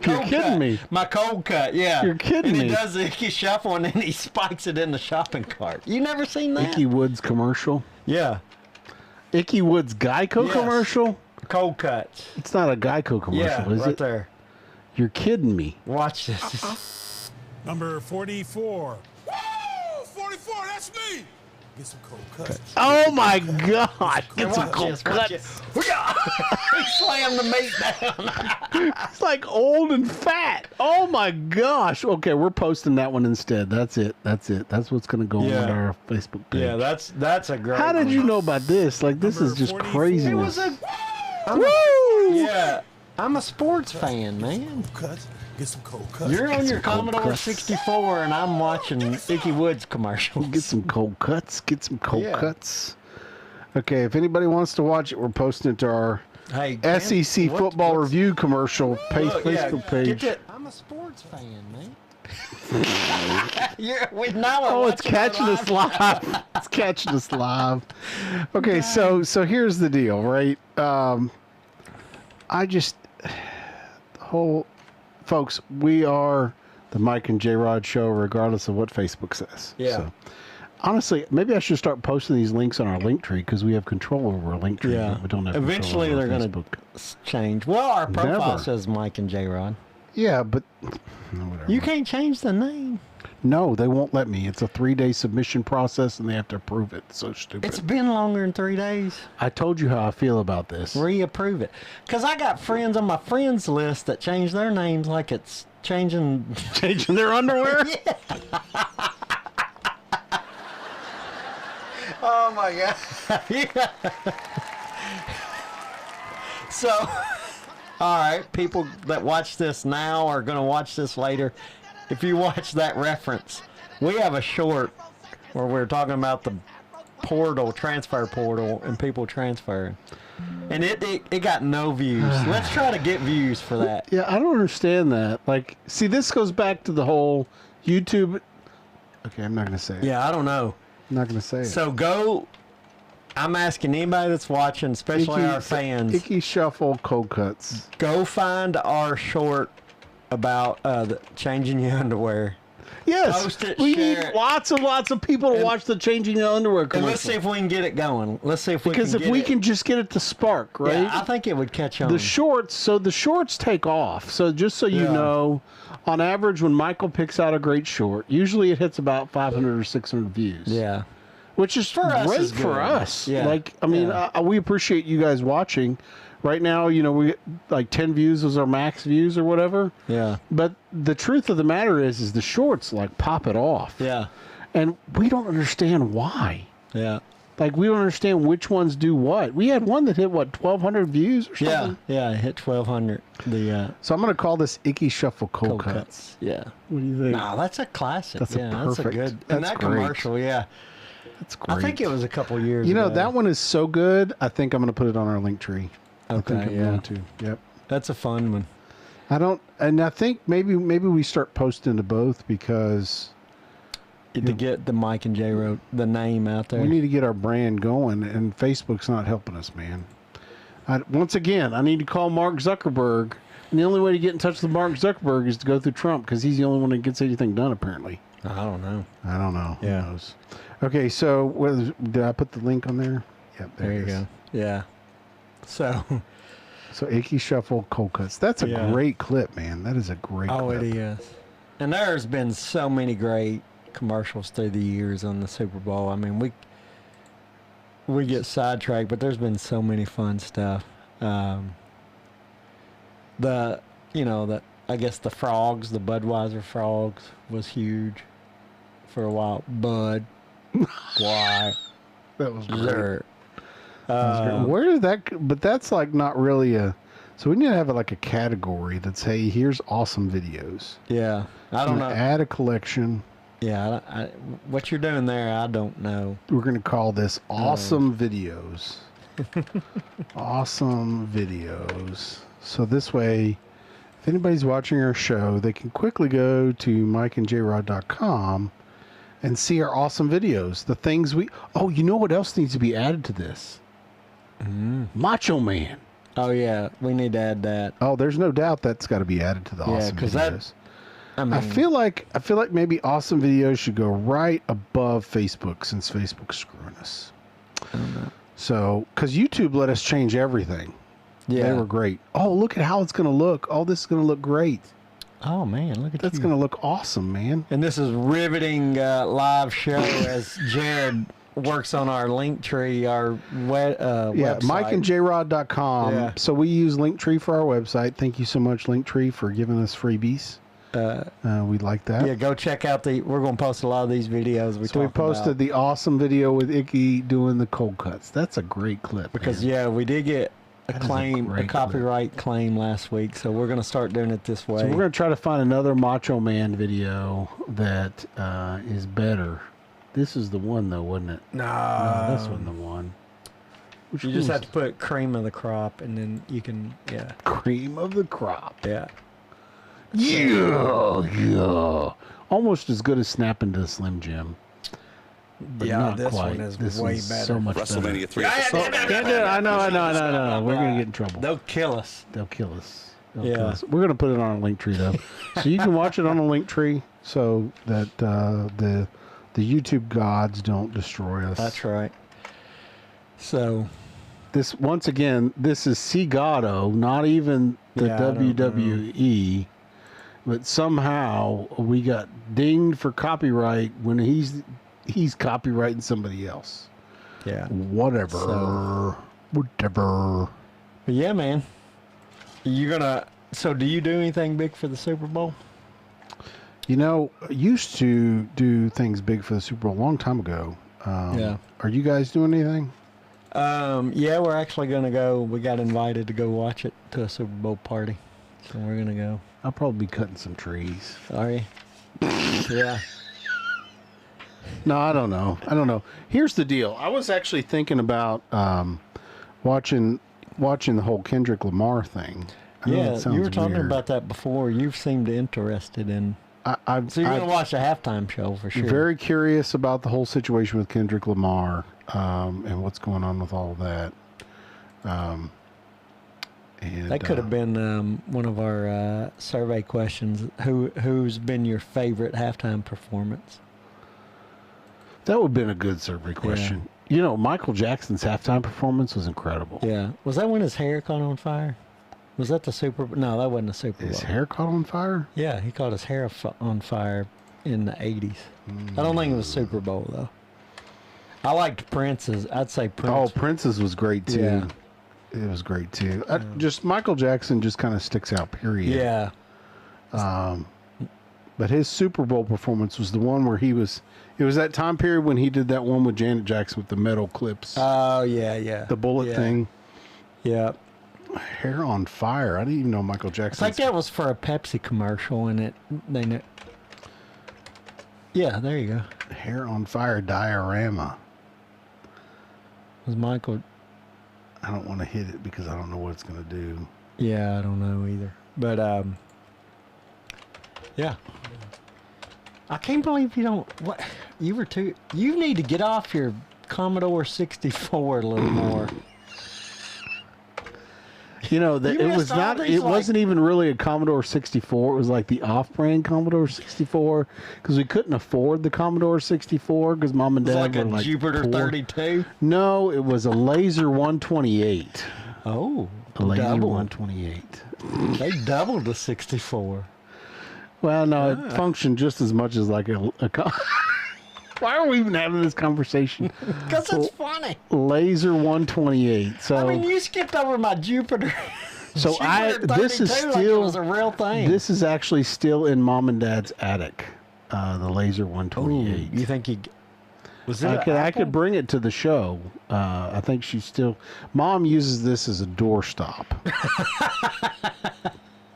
You're kidding me. My cold cut, yeah. You're kidding me. And he does the Icky Shuffle and then he spikes it in the shopping cart. You never seen that? Icky Woods commercial? Yeah. Icky Woods Geico commercial? Cold cuts. It's not a Geico commercial, is right it? there. You're kidding me. Watch this. Number 44. Woo! 44, that's me! Get some cold cuts. Oh my God! Get some cold cuts. He slammed the meat down. It's like old and fat. Oh my gosh. Okay, we're posting that one instead. That's it. That's what's gonna go on our Facebook page. Yeah, that's a great How did one. you know about this? Like, this is just craziness. It was a... Woo! Yeah. I'm a sports fan, man. Cuts. Get some cold cuts. You're on your cold Commodore cuts. 64 and I'm watching Icky Woods commercials. Get some cold cuts. Get some cold Yeah. cuts. Okay, if anybody wants to watch it, we're posting it to our Hey, SEC football review commercial Facebook page. I'm a sports fan, man. It's catching us live. It's catching us live. Okay, so here's the deal, right? Folks, we are the Mike and Jrod show, regardless of what Facebook says. Yeah. So, honestly, maybe I should start posting these links on our link tree because we have control over our link tree. Yeah. But we don't have Eventually, control they're over going Facebook. to change. Well, our profile Never. says Mike and Jrod. Yeah, but whatever. You can't change the name. No, they won't let me. It's a 3-day submission process, and they have to approve it. It's so stupid. It's been longer than 3 days. I told you how I feel about this. Reapprove it. Because I got friends on my friends list that change their names like it's changing Their underwear? Yeah. Oh my God. Yeah. So, all right, people that watch this now are going to watch this later. If you watch that reference, we have a short where we're talking about the transfer portal, and people transferring. And it got no views. Let's try to get views for that. Yeah, I don't understand that. Like, see, this goes back to the whole YouTube. Okay, I'm not going to say it. Yeah, I don't know. I'm not going to say it. So I'm asking anybody that's watching, especially our fans, Icky Shuffle Cold Cuts. go find our short about changing your underwear. Yes, Post it, we share need it. lots of people to watch the changing the underwear And commercial. let's see if we can get it going. Let's see if we because can if get we it. can just get it to spark, right? Yeah, I think it would catch on. The shorts take off. So just so you Yeah. know, on average, when Michael picks out a great short, usually it hits about 500 or 600 views. Yeah. Which is us great is for good. us. Yeah. Like, I mean, Yeah. we appreciate you guys watching. Right now, we get like 10 views is our max views or whatever. Yeah. But the truth of the matter is the shorts like pop it off. Yeah. And we don't understand why. Yeah. Like, we don't understand which ones do what. We had one that hit, 1,200 views or something? Yeah. It hit 1,200. The So I'm going to call this Icky Shuffle Cold cold Cuts. cuts. Yeah. What do you think? No, that's a classic. That's a That's a perfect- good. that's And that great. commercial, yeah. That's great. I think it was a couple years You know, ago. that one is so good, I think I'm going to put it on our link tree. I think Okay, I'm yeah. going to. Yep. That's a fun one. I think maybe we start posting to both because To get the Mike and Jrod, the name out there. we need to get our brand going, and Facebook's not helping us, man. Once again, I need to call Mark Zuckerberg, and the only way to get in touch with Mark Zuckerberg is to go through Trump because he's the only one that gets anything done, apparently. I don't know. I don't know. Yeah. Who knows? Okay, so did I put the link on there? Yep, There you it is. go. Yeah. So. So Icky Shuffle Cold Cuts. That's a Yeah. great clip, man. That is a great Oh, clip. it is. And there's been so many great commercials through the years on the Super Bowl. I mean, we get sidetracked, but there's been so many fun stuff. I guess the frogs, the Budweiser frogs, was huge for a while. Bud, why? That was great. Zer. Where is that? But that's like not really a. So we need to have like a category that's, hey, here's awesome videos. Yeah, I don't know. Add a collection. Yeah, what you're doing there, I don't know. We're going to call this awesome videos. Awesome videos. So this way, if anybody's watching our show, they can quickly go to mikeandjrod.com and see our awesome videos. The things you know what else needs to be added to this? Macho Man. Oh yeah, we need to add that. Oh, there's no doubt that's got to be added to the awesome 'cause videos. I I feel like maybe awesome videos should go right above Facebook since Facebook's screwing us. So, because YouTube let us change everything. yeah. They were great. Oh, look at how it's going to look. Oh, this is going to look great. Oh man, look at That's you. going to look awesome, man. And this is riveting live show as Jrod works on our link tree, our website. mikeandjrod.com. Yeah. So we use Linktree for our website. Thank you so much, Linktree, for giving us freebies. We like that. Yeah, go check out we're going to post a lot of these videos So we posted the awesome video with Icky doing the cold cuts. That's a great clip. because man. we did get a That is a claim, great copyright claim last week, so we're going to start doing it this way. So we're going to try to find another Macho Man video that is better. This is the one, though, wasn't it? No, No, this wasn't the one. Which You just one have to put cream of the crop, and then you can, yeah. Cream of the crop. Yeah. Yeah. Almost as good as snapping to a Slim Jim. But Yeah, not this quite. one is this way one's better. so much WrestleMania 3. I know. We're going to get in trouble. They'll kill us. They'll kill us. Yeah. We're going to put it on a link tree, though. So you can watch it on a link tree so that the YouTube gods don't destroy us. That's right. So, This, once again, this is Segato, not even the Yeah, I don't WWE. But somehow we got dinged for copyright when he's copyrighting somebody else. yeah. Whatever. Whatever. But yeah, man. So do you do anything big for the Super Bowl? You know, I used to do things big for the Super Bowl a long time ago. Yeah. Are you guys doing anything? Yeah, we're actually going to go. We got invited to go watch it to a Super Bowl party. So we're going to go. I'll probably be cutting some trees. Are you? Yeah. No, I don't know. Here's the deal. I was actually thinking about watching the whole Kendrick Lamar thing. I know Yeah, it sounds you were talking weird. about that before. You seemed interested in. So So you're going to watch the halftime show for sure. Very curious about the whole situation with Kendrick Lamar and what's going on with all of that. And That could have been one of our survey questions. Who's been your favorite halftime performance? that would have been a good survey question. You know, Michael Jackson's halftime performance was incredible. Yeah. Was that when his hair caught on fire? Was that the Super Bowl? No, that wasn't the Super Bowl. His hair caught on fire? Yeah, he caught his hair on fire in the 80s. I don't think it was Super Bowl, though. I liked Prince's. I'd say Prince. Oh, Prince's was great too. Yeah. It was great too. Just Michael Jackson just kind of sticks out, period. Yeah. But his Super Bowl performance was the one where it was that time period when he did that one with Janet Jackson with the metal clips, Oh, yeah. the bullet thing. Yeah. Hair on fire. I didn't even know Michael I Jackson. think that was for a Pepsi commercial, and yeah, there you go. Hair on fire diorama. Was Michael? I don't want to hit it because I don't know what it's going to do. Yeah, I don't know either. But yeah. I can't believe you don't. What you were too? You need to get off your Commodore 64 a little more. You know, You it was missed all not. these, It wasn't even really a Commodore 64. It was like the off-brand Commodore 64 because we couldn't afford the Commodore 64 because Mom and It was Dad like were a like Jupiter poor. 32. No, it was a Laser 128. Oh, A Laser double. 128. They doubled the 64. Well, no, it functioned just as much as like a Why are we even having this conversation? Because it's funny. Laser 128. So I mean, you skipped over my Jupiter. So Jupiter this is 32 like it still was a real thing. This is actually still in Mom and Dad's attic. The Laser 128. You think was it? I could bring it to the show. I think she's still. Mom uses this as a doorstop.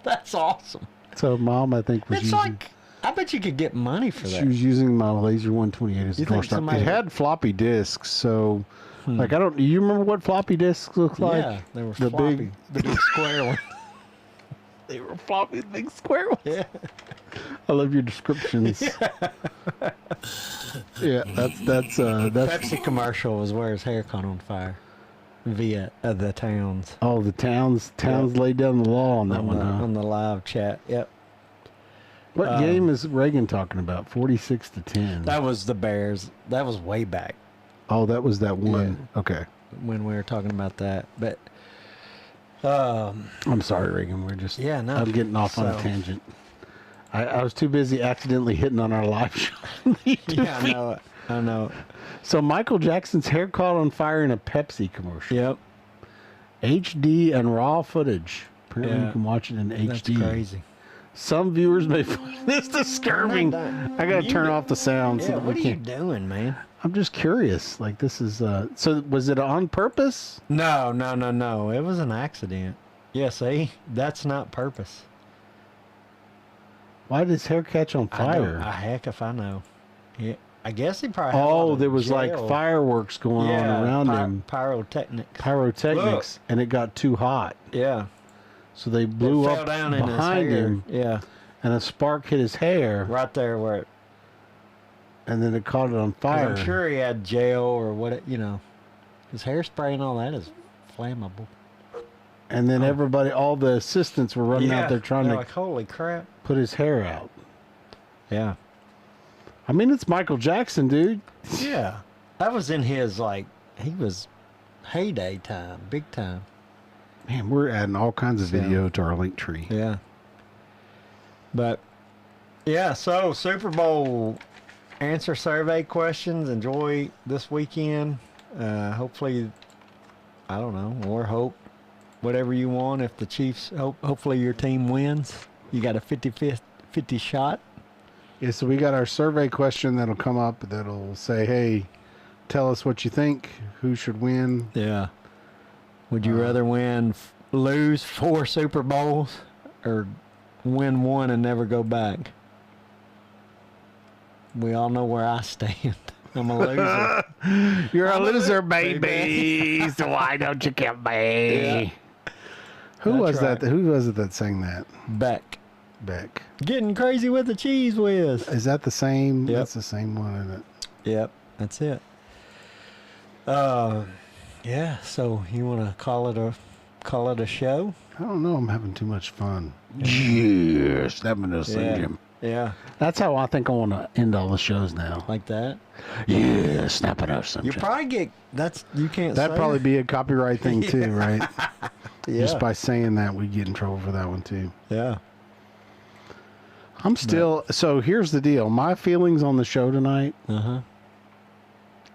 That's awesome. So Mom, I think was It's using. like I bet you could get money for She that. was using my Laser 128 as a You think doorstop. somebody It would- had floppy disks, so like I don't. Do you remember what floppy disks look like? Yeah, they were the floppy, the big square one. They were floppy, big square ones. Yeah. I love your descriptions. Yeah, that's Pepsi commercial was where his hair caught on fire via the Towns. Oh, the towns laid down the law on that one. Huh? On the live chat. Yep. What game is Reagan talking about? 46-10. That was the Bears. That was way back Oh, that was that one. Okay. when we were talking about that. But I'm sorry, Reagan. We're just. Yeah, no. I'm getting off on a So- tangent. I was too busy accidentally hitting on our live show. yeah, I know it. I know it. So Michael Jackson's hair caught on fire in a Pepsi commercial. Yep. HD and raw footage. Apparently Yeah. you can watch it in That's HD. crazy. Some viewers may find this disturbing. I gotta turn off the sound so Yeah, that what we are you can't. doing, man? I'm just curious. Like this is. So was it on purpose? No. It was an accident. Yeah, see? That's not purpose. Why did his hair catch on I don't- fire? heck if I know. Yeah. I guess he probably. Had a lot Oh, of there was like gel. fireworks going on around him. Pyrotechnics. Pyrotechnics, and it got too hot. Yeah. So they blew It up fell down in his behind hair. him, Yeah. and a spark hit his hair, Right there where it. and then it caught it on 'Cause fire. I'm sure he had gel or what, his hairspray and all that is flammable. And then everybody, all the assistants were running out there trying to like, holy crap. put his hair out. Yeah. I mean, it's Michael Jackson, dude. Yeah. That was in his, he was heyday time, big time. Man, we're adding all kinds of video to our link tree. Yeah. But, yeah, so Super Bowl answer survey questions. Enjoy this weekend. Hopefully, I don't know, or hope, whatever you want. If the Chiefs, hopefully your team wins. You got a 50 shot. Yeah, so we got our survey question that'll come up that'll say, hey, tell us what you think. Who should win? Yeah. Would you rather lose 4 Super Bowls or win 1 and never go back? We all know where I stand. I'm a loser. You're a loser, baby. So why don't you get me? Yeah. Who That's was right. that? Who was it that sang that? Beck. Beck. Getting crazy with the cheese whiz. Is that the same? Yep. That's the same one, isn't it? Yep, that's it. Yeah. So you want to call it a show? I don't know. I'm having too much fun. Yes, that was Jim. Yeah, That's how I think I want to end all the shows now. like that. Yeah, snap it up, You probably get you can't. That'd say probably it. be a copyright thing too, right? Yeah. Just by saying that, we get in trouble for that one too. Yeah. I'm still. So here's the deal. My feelings on the show tonight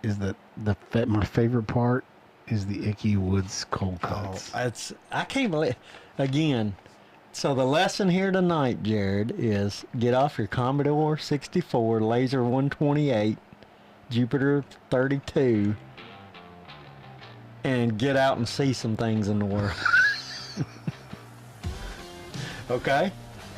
is that my favorite part is the Icky Woods cold cuts. I can't believe again. So the lesson here tonight, Jared, is get off your Commodore 64, Laser 128, Jupiter 32, and get out and see some things in the world. Okay?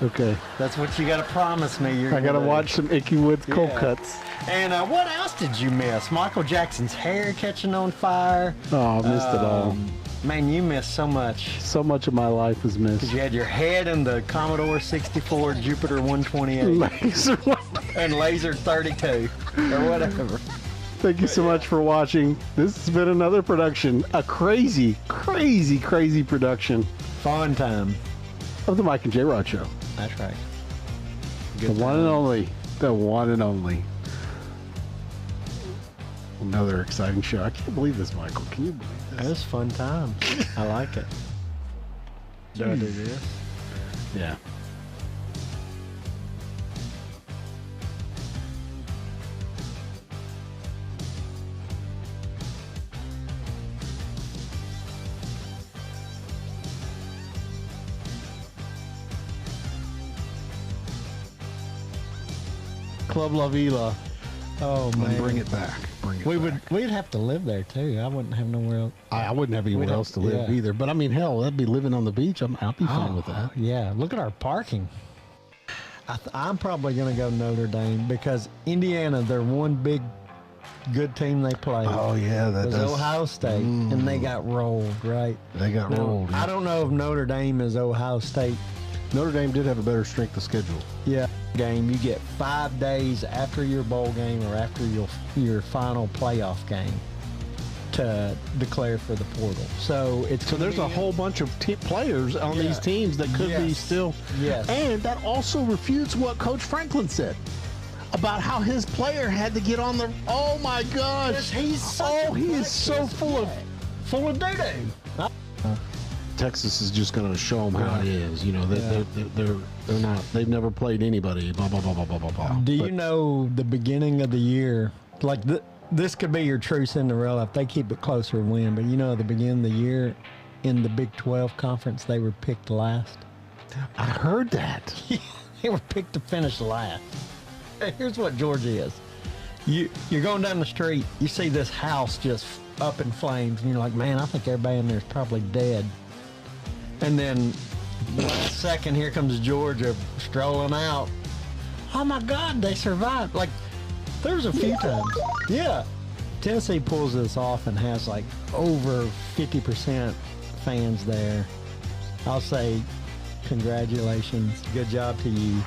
Okay. That's what you got to promise me. I got to watch some Icky Woods cold Yeah. cuts. And what else did you miss? Michael Jackson's hair catching on fire. Oh, I missed it all. Man, you missed so much. So much of my life was missed. You had your head in the Commodore 64, Jupiter 128, Laser one. and Laser 32, or whatever. Thank you so much for watching. This has been another production, a crazy, crazy, crazy production Fun time. of the Mike and Jrod Show. That's right. The one and only. The one and only. Another exciting show. I can't believe this, Michael. Can you believe It this? was fun times. I like it. Do I do this? Yeah. Club La Vila. Oh man, Bring it back. Bring it back. we'd have to live there too. I wouldn't have nowhere else. I wouldn't have anywhere We'd have- else to live yeah. either. But I mean, hell, that'd be living on the beach. I'll be fine with that. Yeah, look at our parking. I'm probably going to go Notre Dame because Indiana, they're one big good team they played. Oh yeah, that was does. Ohio State, and they got rolled, right? They got Now, rolled. I don't know if Notre Dame is Ohio State. Notre Dame did have a better strength of schedule. Yeah. Game, you get 5 days after your bowl game or after your final playoff game to declare for the portal. So There's a whole bunch of players on Yeah. these teams that could be Yes. still. Yes. And that also refutes what Coach Franklin said about how his player had to get on the. Oh my gosh! He's he is so full of doo-doo. Texas is just going to show them how it is. You know, they're not. They've never played anybody. Blah blah blah blah blah blah blah. Do you know the beginning of the year, like this could be your true Cinderella if they keep it closer and win, but you know, at the beginning of the year in the Big 12 conference, they were picked last. I heard that. They were picked to finish last. Here's what Georgia is. You're going down the street, you see this house just up in flames, and you're like, man, I think everybody in there is probably dead. And then last second, here comes Georgia strolling out. Oh my God, they survived. Like, There's a few times. Yeah. Tennessee pulls this off and has like over 50% fans there. I'll say congratulations. Good job to you.